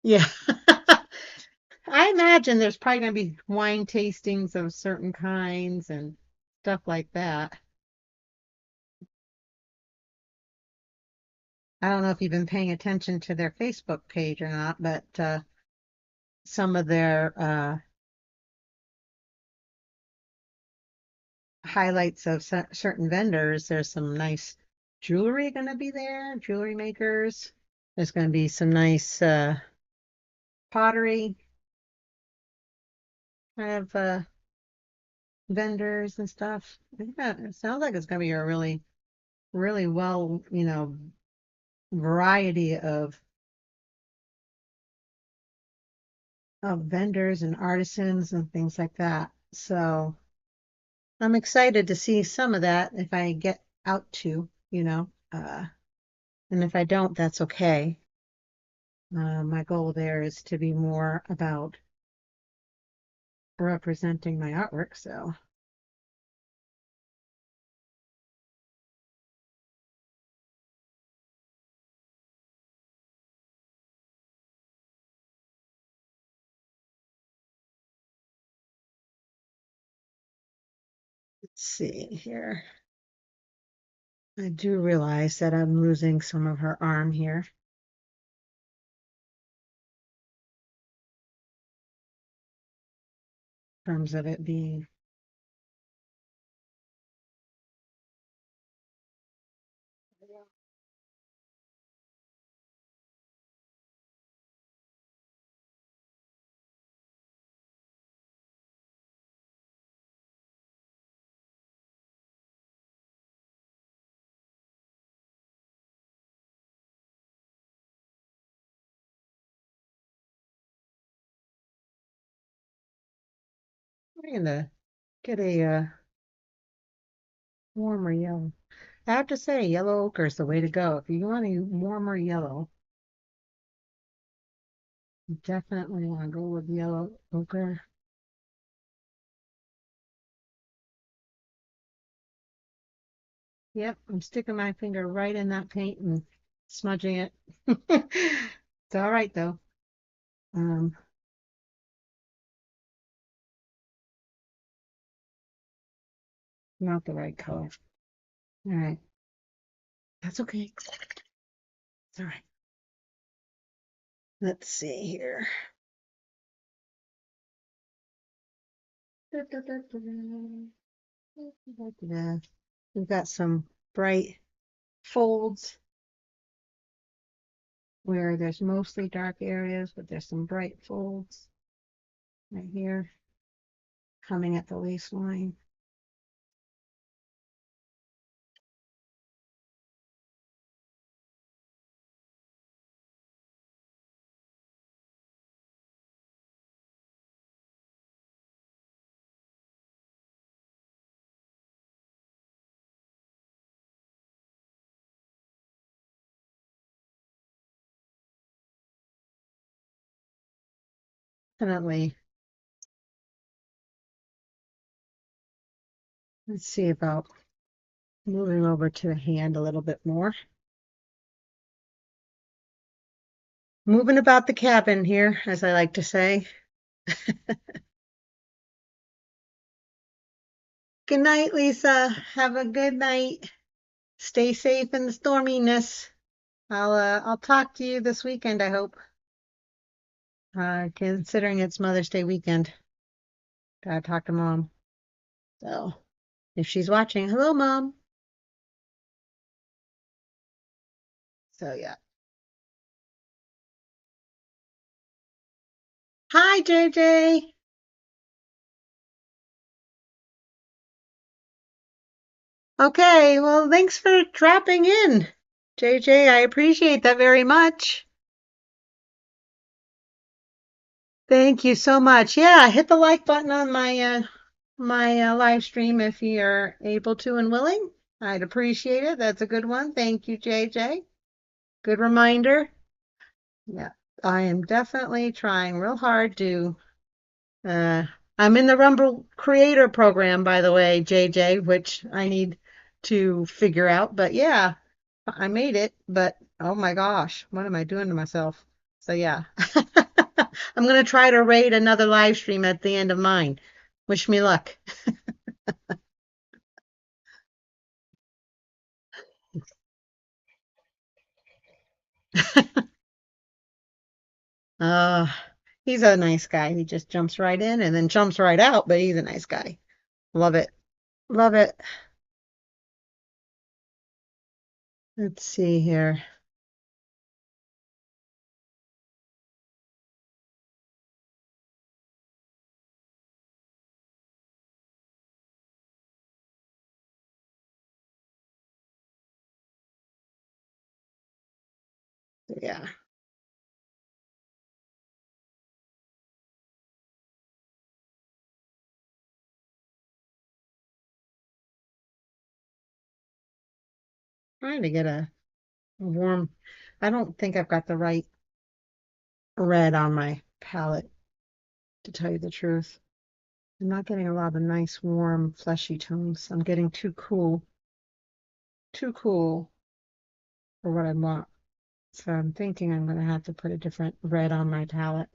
Yeah. I imagine there's probably going to be wine tastings of certain kinds and stuff like that. I don't know if you've been paying attention to their Facebook page or not, but some of their highlights of certain vendors, there's some nice jewelry going to be there, jewelry makers. There's going to be some nice pottery kind of vendors and stuff. Yeah, it sounds like it's going to be a really, really well, variety of vendors and artisans and things like that. So I'm excited to see some of that if I get out to, and if I don't, that's okay. My goal there is to be more about representing my artwork. So let's see here. I do realize that I'm losing some of her arm here in terms of it being. I'm gonna get a warmer yellow. I have to say, yellow ochre is the way to go. If you want a warmer yellow, you definitely want to go with yellow ochre. Yep, I'm sticking my finger right in that paint and smudging it. It's all right though. Um, not the right color. All right, that's okay. It's all right. Let's see here. We've got some bright folds where there's mostly dark areas, but there's some bright folds right here coming at the lace line. Definitely. Let's see about moving over to the hand a little bit more. Moving about the cabin here, as I like to say. Good night, Lisa. Have a good night. Stay safe in the storminess. I'll talk to you this weekend, I hope. Considering it's Mother's Day weekend. Gotta talk to Mom. So if she's watching, hello, Mom. So yeah. Hi, JJ. Okay, well, thanks for dropping in, JJ. I appreciate that very much. Thank you so much. Yeah, hit the like button on my live stream if you're able to and willing. I'd appreciate it. That's a good one. Thank you, JJ. Good reminder. Yeah, I am definitely trying real hard to uh I'm in the Rumble Creator program, by the way, JJ, which I need to figure out. But yeah, I made it, but oh my gosh, what am I doing to myself? So yeah. I'm gonna try to rate another live stream at the end of mine. Wish me luck. Uh, he's a nice guy. He just jumps right in and then jumps right out, but he's a nice guy. Love it. Love it. Let's see here. Yeah, trying to get a warm. I don't think I've got the right red on my palette, to tell you the truth. I'm not getting a lot of nice, warm, fleshy tones. I'm getting too cool for what I want. So I'm thinking I'm going to have to put a different red on my palette.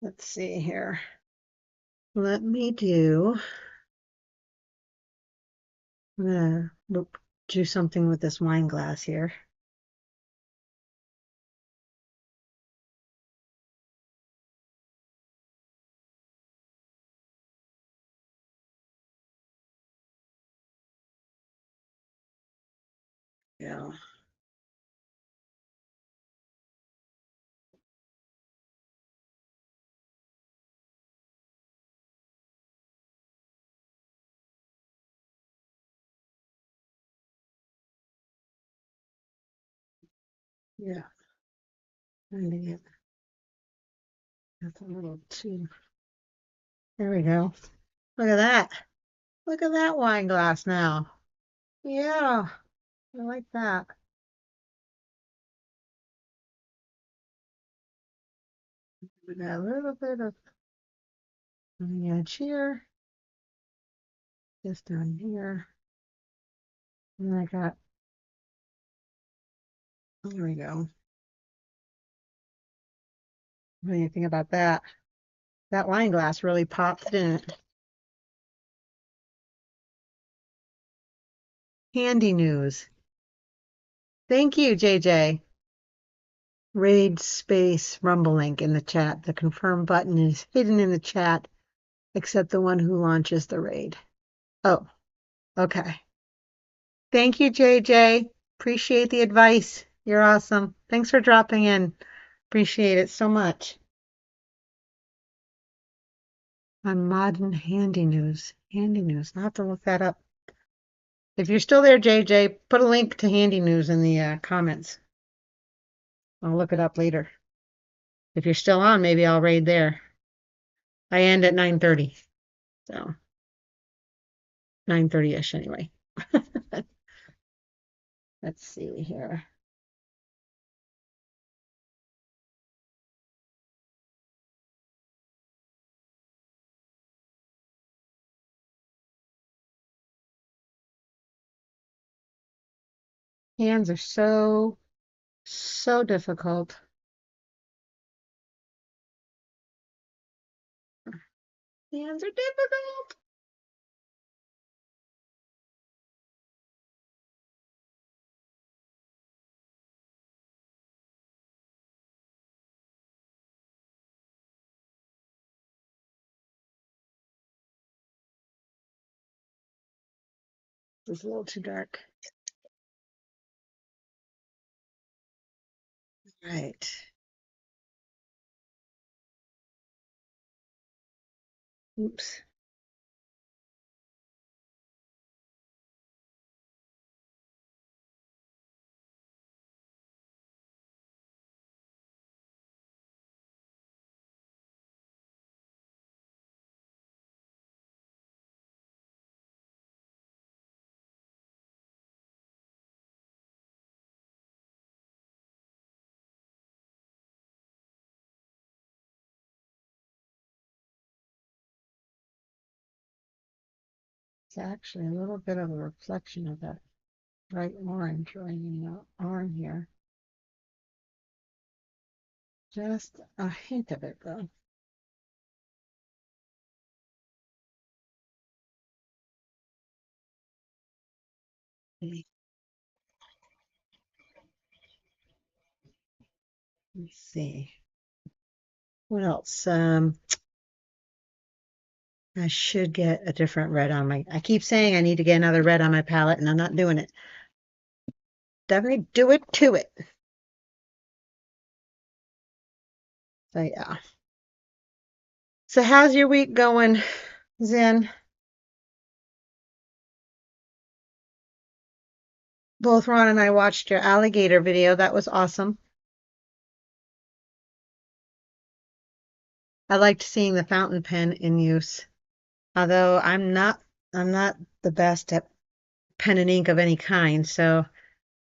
Let's see here. Let me do, I'm going to do something with this wine glass here. Yeah. Yeah. Trying to get that's a little too. There we go. Look at that. Look at that wine glass now. Yeah, I like that. We got a little bit of on the edge here, just down here. And I got, there we go. What do you think about that? That wine glass really popped, didn't it? Handy news. Thank you, JJ. Raid space rumble link in the chat. The confirm button is hidden in the chat. except the one who launches the raid. Oh, okay. Thank you, JJ. Appreciate the advice. You're awesome. Thanks for dropping in. Appreciate it so much. On Modern Handy News. Handy News. I'll have to look that up. If you're still there, JJ, put a link to Handy News in the comments. I'll look it up later. If you're still on, maybe I'll raid there. I end at 9:30, so 9:30ish anyway. Let's see here. Hands are so difficult. Hands are difficult. It's a little too dark. Right. Oops. It's actually a little bit of a reflection of that bright orange right in the arm here. Just a hint of it, though. Let's see. What else? I should get a different red on my. I keep saying I need to get another red on my palette, and I'm not doing it. Definitely do it to it. So yeah. So how's your week going, Zen? Both Ron and I watched your alligator video. That was awesome. I liked seeing the fountain pen in use. Although I'm not the best at pen and ink of any kind, so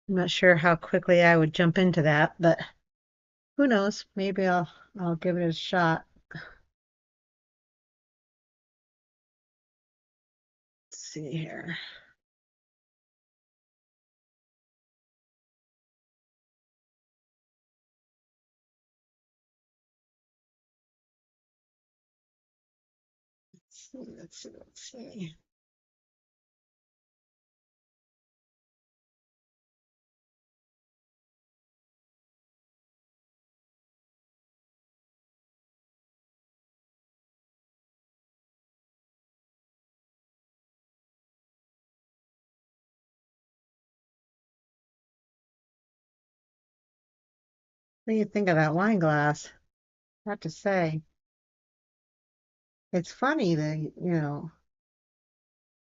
I'm not sure how quickly I would jump into that, but who knows? Maybe I'll give it a shot. Let's see here. Let's see. What do you think of that wine glass? I have to say, it's funny that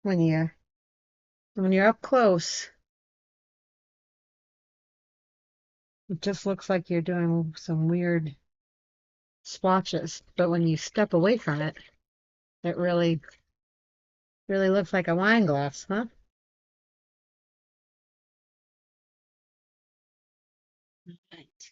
when you're up close, it just looks like you're doing some weird splotches, but when you step away from it, it really looks like a wine glass, huh? Right.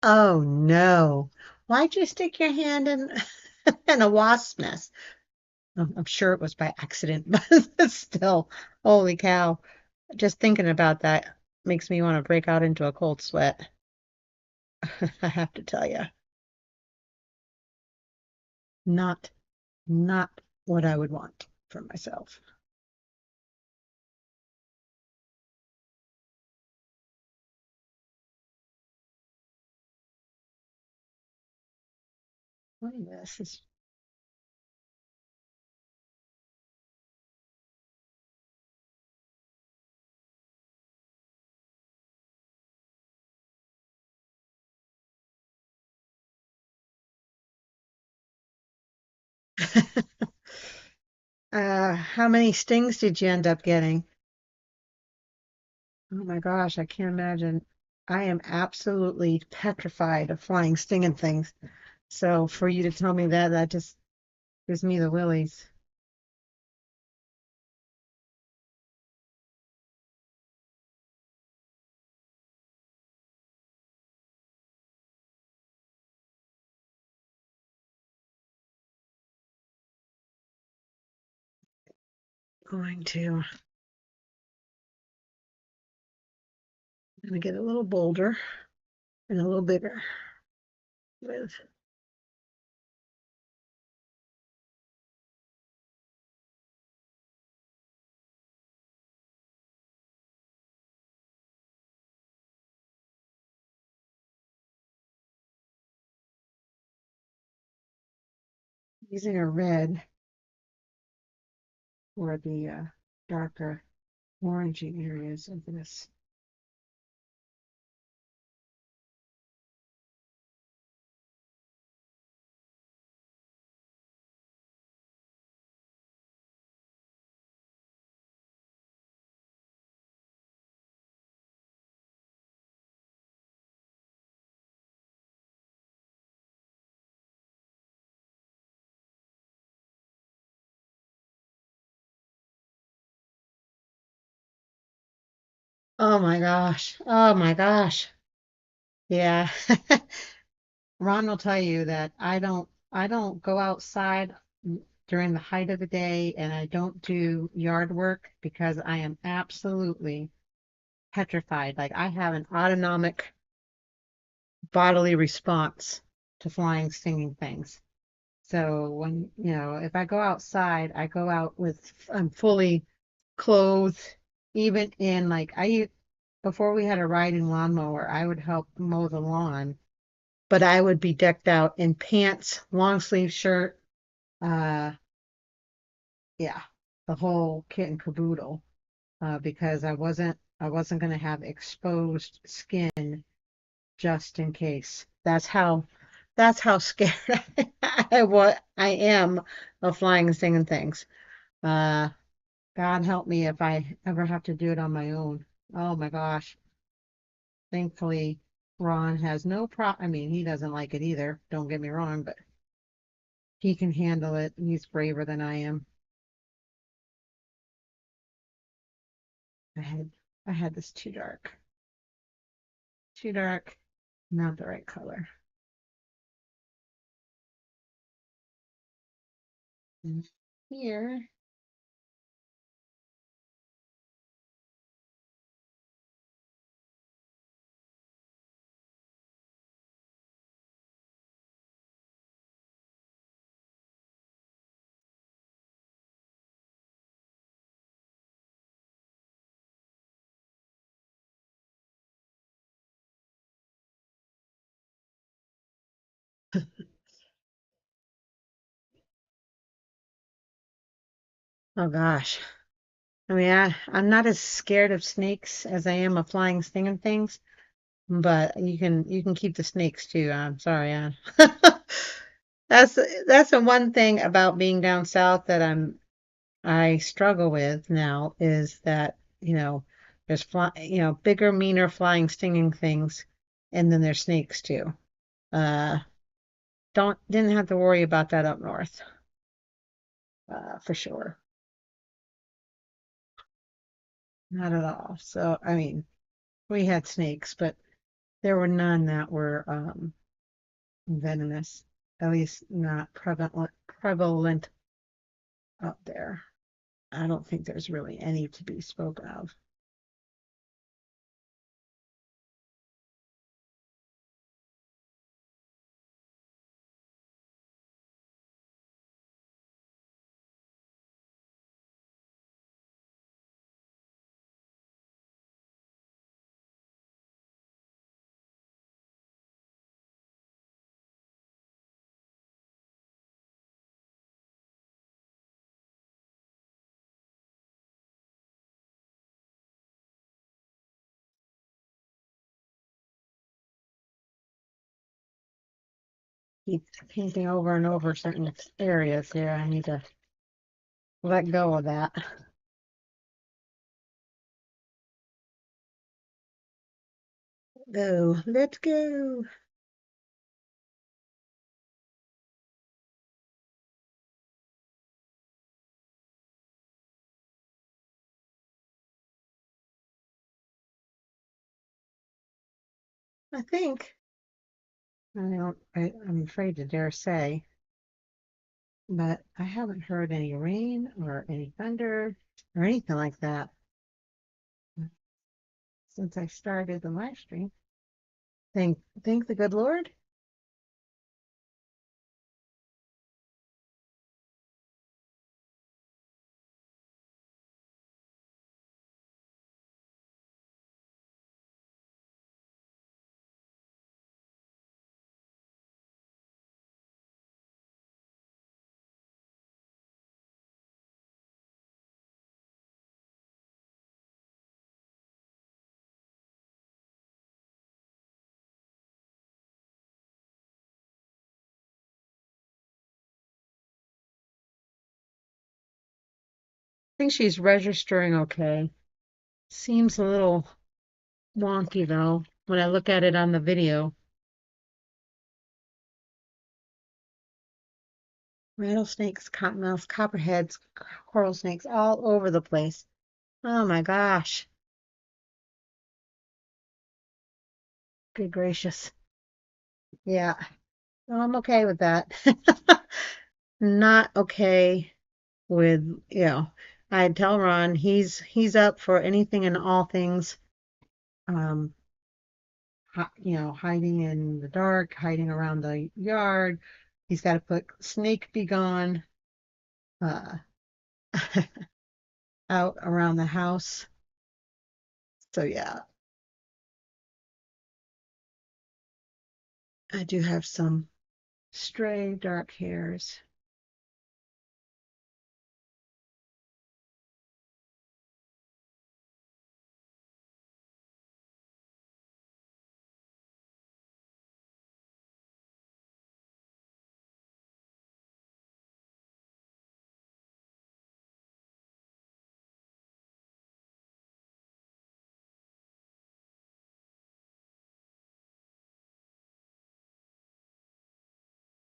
Oh no. Why'd you stick your hand in in a wasp nest? I'm sure it was by accident, but still, holy cow. Just thinking about that makes me want to break out into a cold sweat. I have to tell you. Not not what I would want for myself. This is how many stings did you end up getting? Oh my gosh, I can't imagine. I am absolutely petrified of flying stinging things. So for you to tell me that, that just gives me the willies. Going to, I'm gonna get a little bolder and a little bigger with using a red for the darker orangey areas of this. Oh my gosh. Oh my gosh. Yeah. Ron will tell you that I don't go outside during the height of the day and I don't do yard work because I am absolutely petrified. Like I have an autonomic bodily response to flying, stinging things. So when, if I go outside, I go out with, I'm fully clothed, even in like, before we had a riding lawnmower, I would help mow the lawn, but I would be decked out in pants, long sleeve shirt, uh, yeah, the whole kit and caboodle, because I wasn't going to have exposed skin just in case. That's how scared I am of flying and stinging things. Uh, God help me if I ever have to do it on my own. Oh my gosh. Thankfully, Ron has no I mean, he doesn't like it either. Don't get me wrong, but he can handle it. He's braver than I am. I had I had this too dark. Too dark, not the right color. And here, oh gosh. I mean, I'm not as scared of snakes as I am of flying, stinging things, but you can keep the snakes too. I'm sorry, Ann. That's that's the one thing about being down south that I struggle with now is that, there's bigger, meaner flying, stinging things, and then there's snakes too. Uh, don't didn't have to worry about that up north, for sure. Not at all. So, I mean, we had snakes, but there were none that were venomous, at least not prevalent up there. I don't think there's really any to be spoken of. keep painting over and over certain areas here. I need to let go of that. Go, let's go. I think I'm afraid to dare say, but I haven't heard any rain or any thunder or anything like that since I started the live stream. Thank the good Lord. I think she's registering okay. Seems a little wonky though when I look at it on the video. Rattlesnakes, cottonmouths, copperheads, coral snakes all over the place. Oh my gosh. Good gracious. Yeah. No, I'm okay with that. Not okay with, I tell Ron he's up for anything and all things. Um, hiding in the dark, hiding around the yard. He's got to put snake be gone uh, out around the house. So yeah, I do have some stray dark hairs.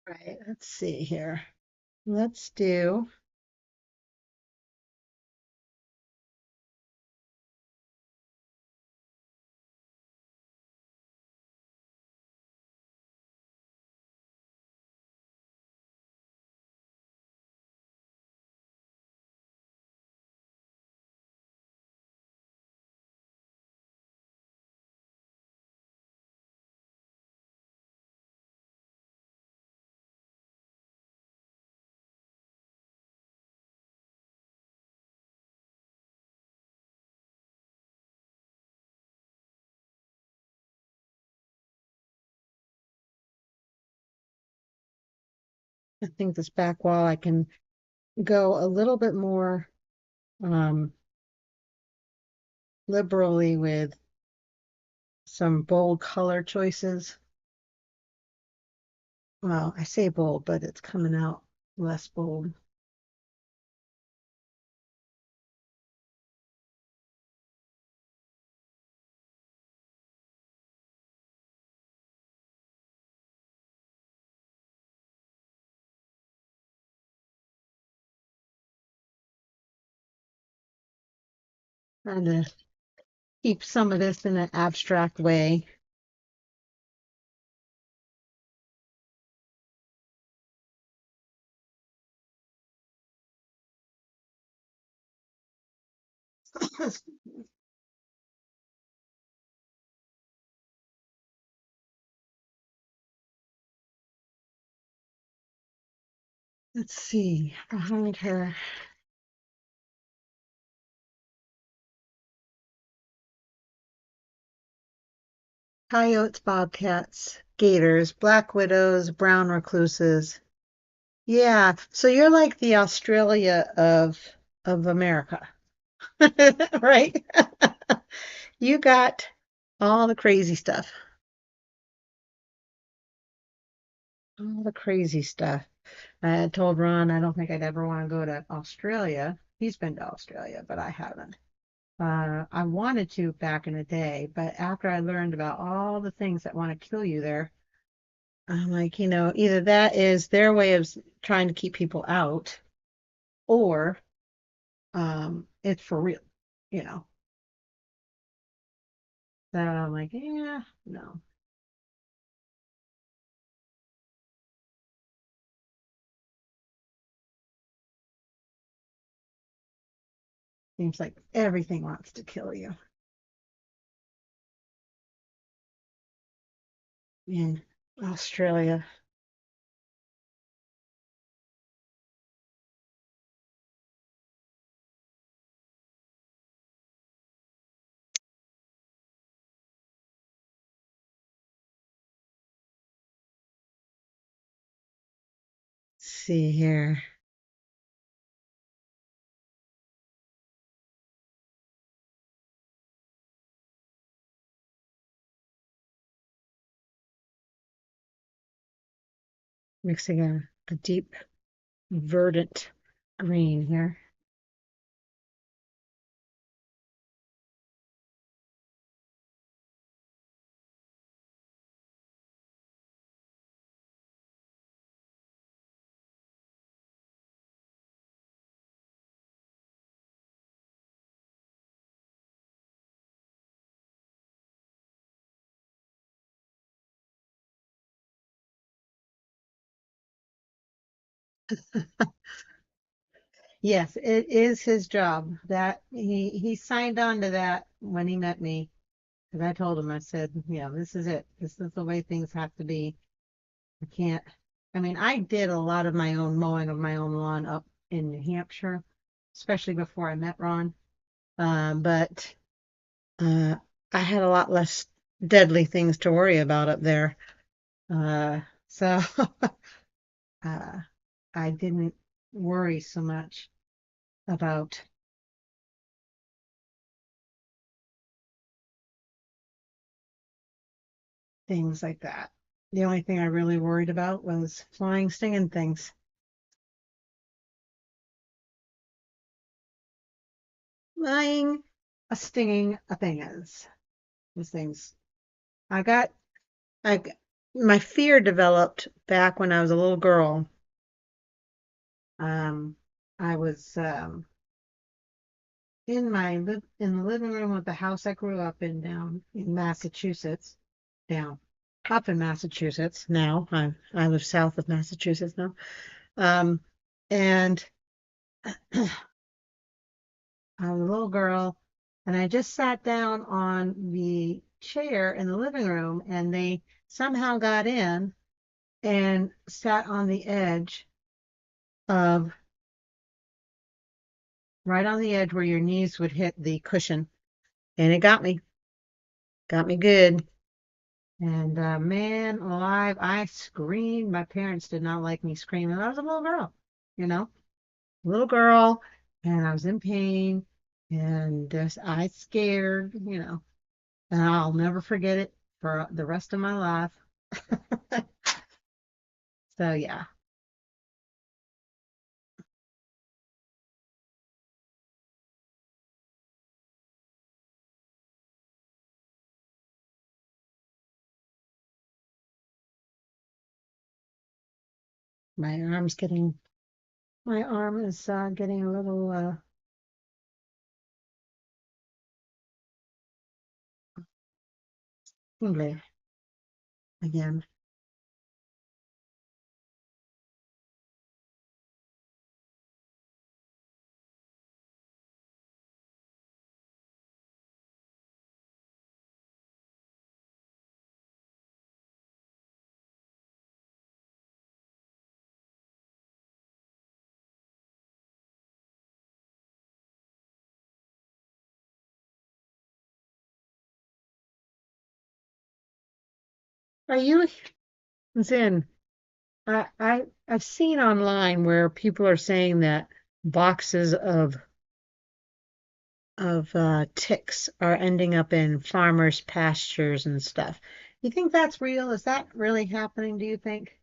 Right, let's see here. Let's do, I think this back wall I can go a little bit more um, liberally with some bold color choices. Well, I say bold, but it's coming out less bold. Trying to keep some of this in an abstract way. Let's see, behind her. Coyotes, bobcats, gators, black widows, brown recluses. Yeah, so you're like the Australia of America, right? You got all the crazy stuff. all the crazy stuff. I had told Ron I don't think I'd ever want to go to Australia. He's been to Australia, but I haven't. I wanted to back in the day, but after I learned about all the things that want to kill you there, I'm like, either that is their way of trying to keep people out, or it's for real, you know. So I'm like, yeah, no. Seems like everything wants to kill you in Australia. Let's see here. Mixing a deep verdant green here. Yes, it is his job. That he signed on to that when he met me. Because I told him, I said, yeah, this is it. This is the way things have to be. I can't. I mean, I did a lot of my own mowing of my own lawn up in New Hampshire, especially before I met Ron. But uh, I had a lot less deadly things to worry about up there. So uh, I didn't worry so much about things like that. The only thing I really worried about was flying, stinging things. Flying, a stinging a thing is. Those things. I got, I, my fear developed back when I was a little girl. Um, I was in the living room of the house I grew up in down in Massachusetts. Down up in Massachusetts now. I live south of Massachusetts now. Um, and I was a little girl, and I just sat down on the chair in the living room, and they somehow got in and sat on the edge of right on the edge where your knees would hit the cushion, and it got me good. And man alive, I screamed. My parents did not like me screaming. I was a little girl, you know, little girl, and I was in pain, and I scared, and I'll never forget it for the rest of my life. So yeah, my arm's getting, my arm is getting a little tingly again. Are you, Zin? I've seen online where people are saying that boxes of ticks are ending up in farmers' pastures and stuff. You think that's real? Is that really happening, do you think?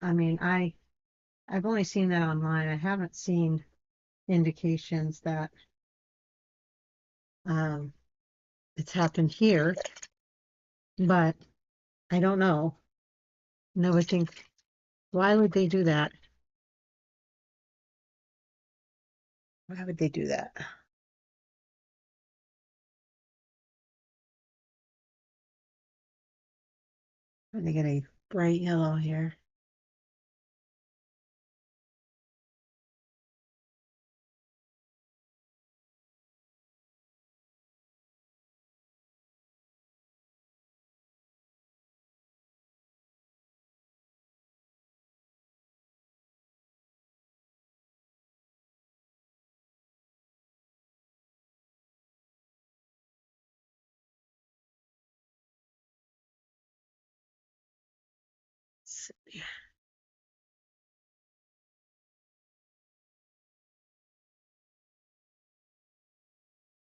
I mean, I've only seen that online. I haven't seen indications that um, it's happened here, but I don't know. No, I think why would they do that? Why would they do that? Let me get a bright yellow here.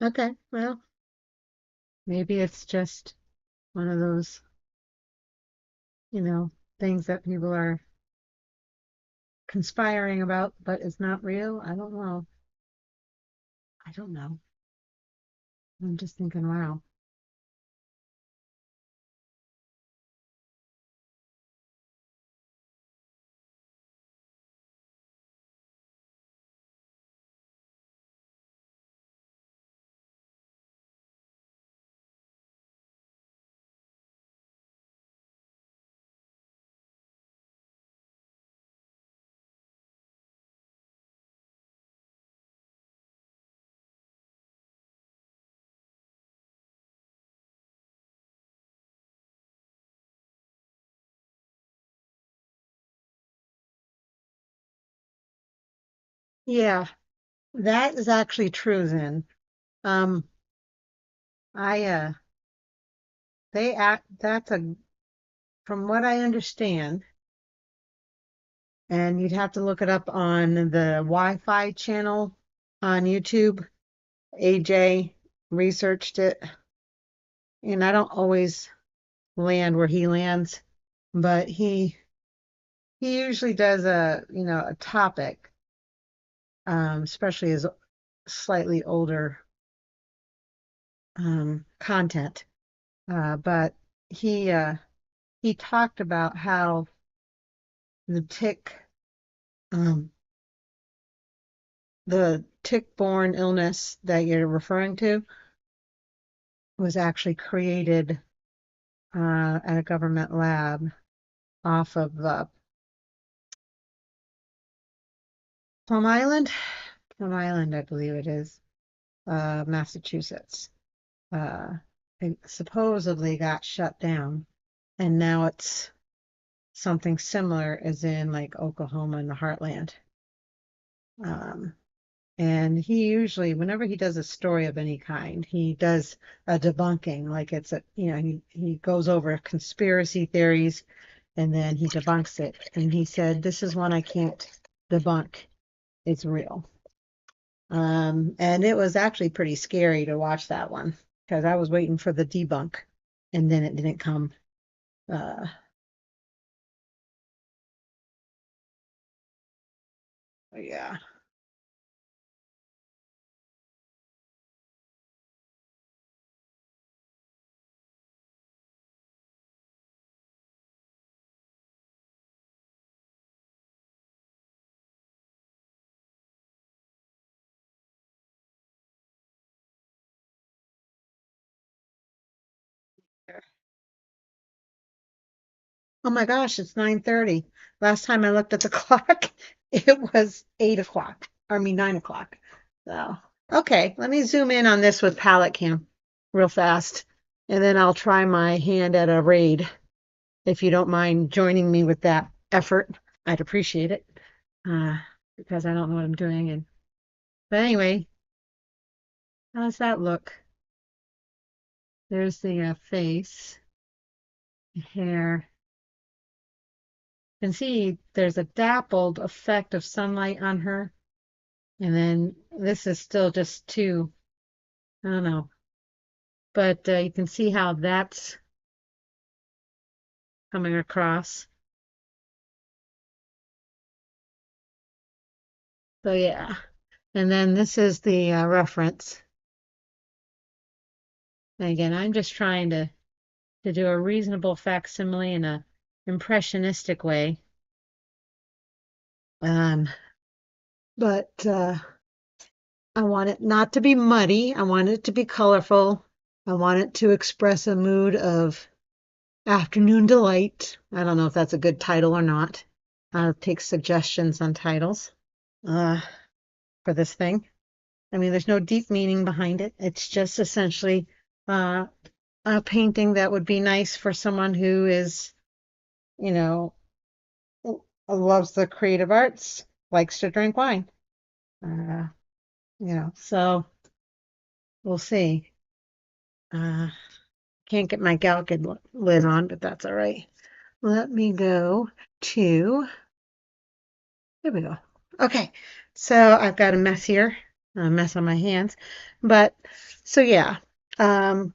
Okay, well, maybe it's just one of those, you know, things that people are conspiring about, but it's not real. I don't know. I don't know. I'm just thinking, wow. Yeah, that is actually true then. Um, I they act that's a from what I understand, and you'd have to look it up on the Wi-Fi channel on YouTube. AJ researched it, and I don't always land where he lands, but he usually does a topic, especially his slightly older content. But he uh, he talked about how the um, the tick-borne illness that you're referring to was actually created at a government lab off of Plum Island, Plum Island, I believe it is, Massachusetts. Uh, it supposedly got shut down, and now it's something similar as in like Oklahoma and the Heartland. Um, and he usually, whenever he does a story of any kind, he does a debunking, like it's he goes over conspiracy theories and then he debunks it. And he said, "This is one I can't debunk. It's real." And it was actually pretty scary to watch that one because I was waiting for the debunk and then it didn't come. Uh, yeah. Oh my gosh, it's 9:30. Last time I looked at the clock, it was 8 o'clock. I mean 9 o'clock. So, okay, let me zoom in on this with palette cam real fast, and then I'll try my hand at a raid. If you don't mind joining me with that effort, I'd appreciate it. Uh, because I don't know what I'm doing. But anyway, how does that look? There's the face, hair. You can see there's a dappled effect of sunlight on her. And then this is still just two, I don't know, but you can see how that's coming across. So yeah. And then this is the reference. And again, I'm just trying to do a reasonable facsimile in a impressionistic way. Um, but I want it not to be muddy. I want it to be colorful. I want it to express a mood of afternoon delight. I don't know if that's a good title or not. I'll take suggestions on titles uh, for this thing. I mean, there's no deep meaning behind it. It's just essentially uh, a painting that would be nice for someone who is, you know, loves the creative arts, likes to drink wine. Uh, so we'll see. Uh, can't get my Galkid lid on, but that's all right. Let me go to, there we go. Okay, so I've got a mess here, a mess on my hands. But so yeah, um,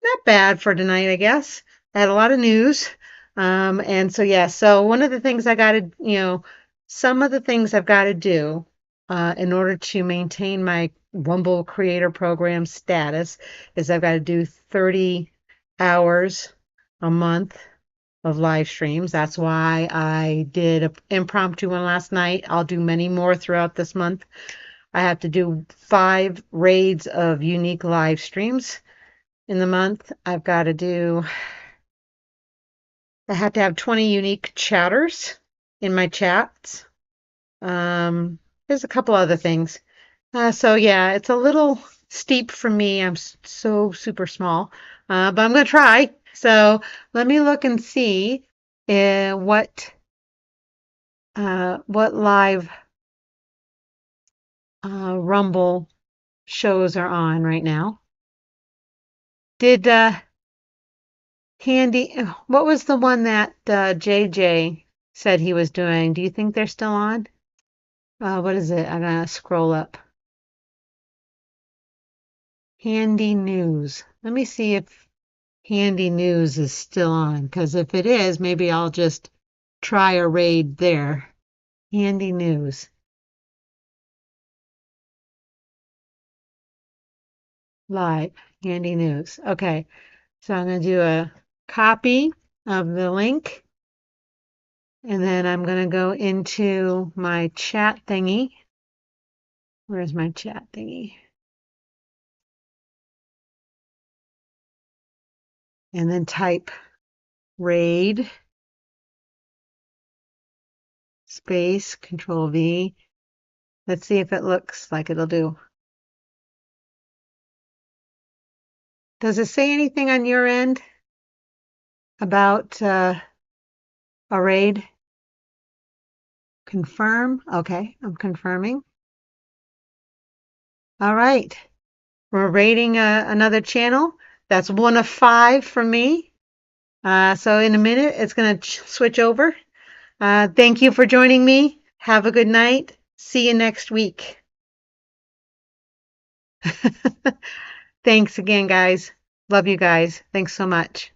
not bad for tonight, I guess. I had a lot of news. And so yeah, so one of the things I gotta, some of the things I've got to do in order to maintain my Rumble Creator Program status is I've got to do 30 hours a month of live streams. That's why I did an impromptu one last night. I'll do many more throughout this month. I have to do 5 raids of unique live streams in the month. I have to have 20 unique chatters in my chats. Um, there's a couple other things. So yeah, it's a little steep for me. I'm so super small, but I'm gonna try. So let me look and see what live Rumble shows are on right now. Did Handy? What was the one that JJ said he was doing? Do you think they're still on? What is it? I'm gonna scroll up. Handy News. Let me see if Handy News is still on, because if it is, maybe I'll just try a raid there. Handy News. Live. Handy News. Okay. So I'm going to do a copy of the link, and then I'm going to go into my chat thingy. Where's my chat thingy? And then type raid space control V. Let's see if it looks like it'll do. Does it say anything on your end about a raid? Confirm. Okay, I'm confirming. All right. We're raiding another channel. That's one of 5 from me. So in a minute, it's going to switch over. Thank you for joining me. Have a good night. See you next week. Thanks again, guys. Love you guys. Thanks so much.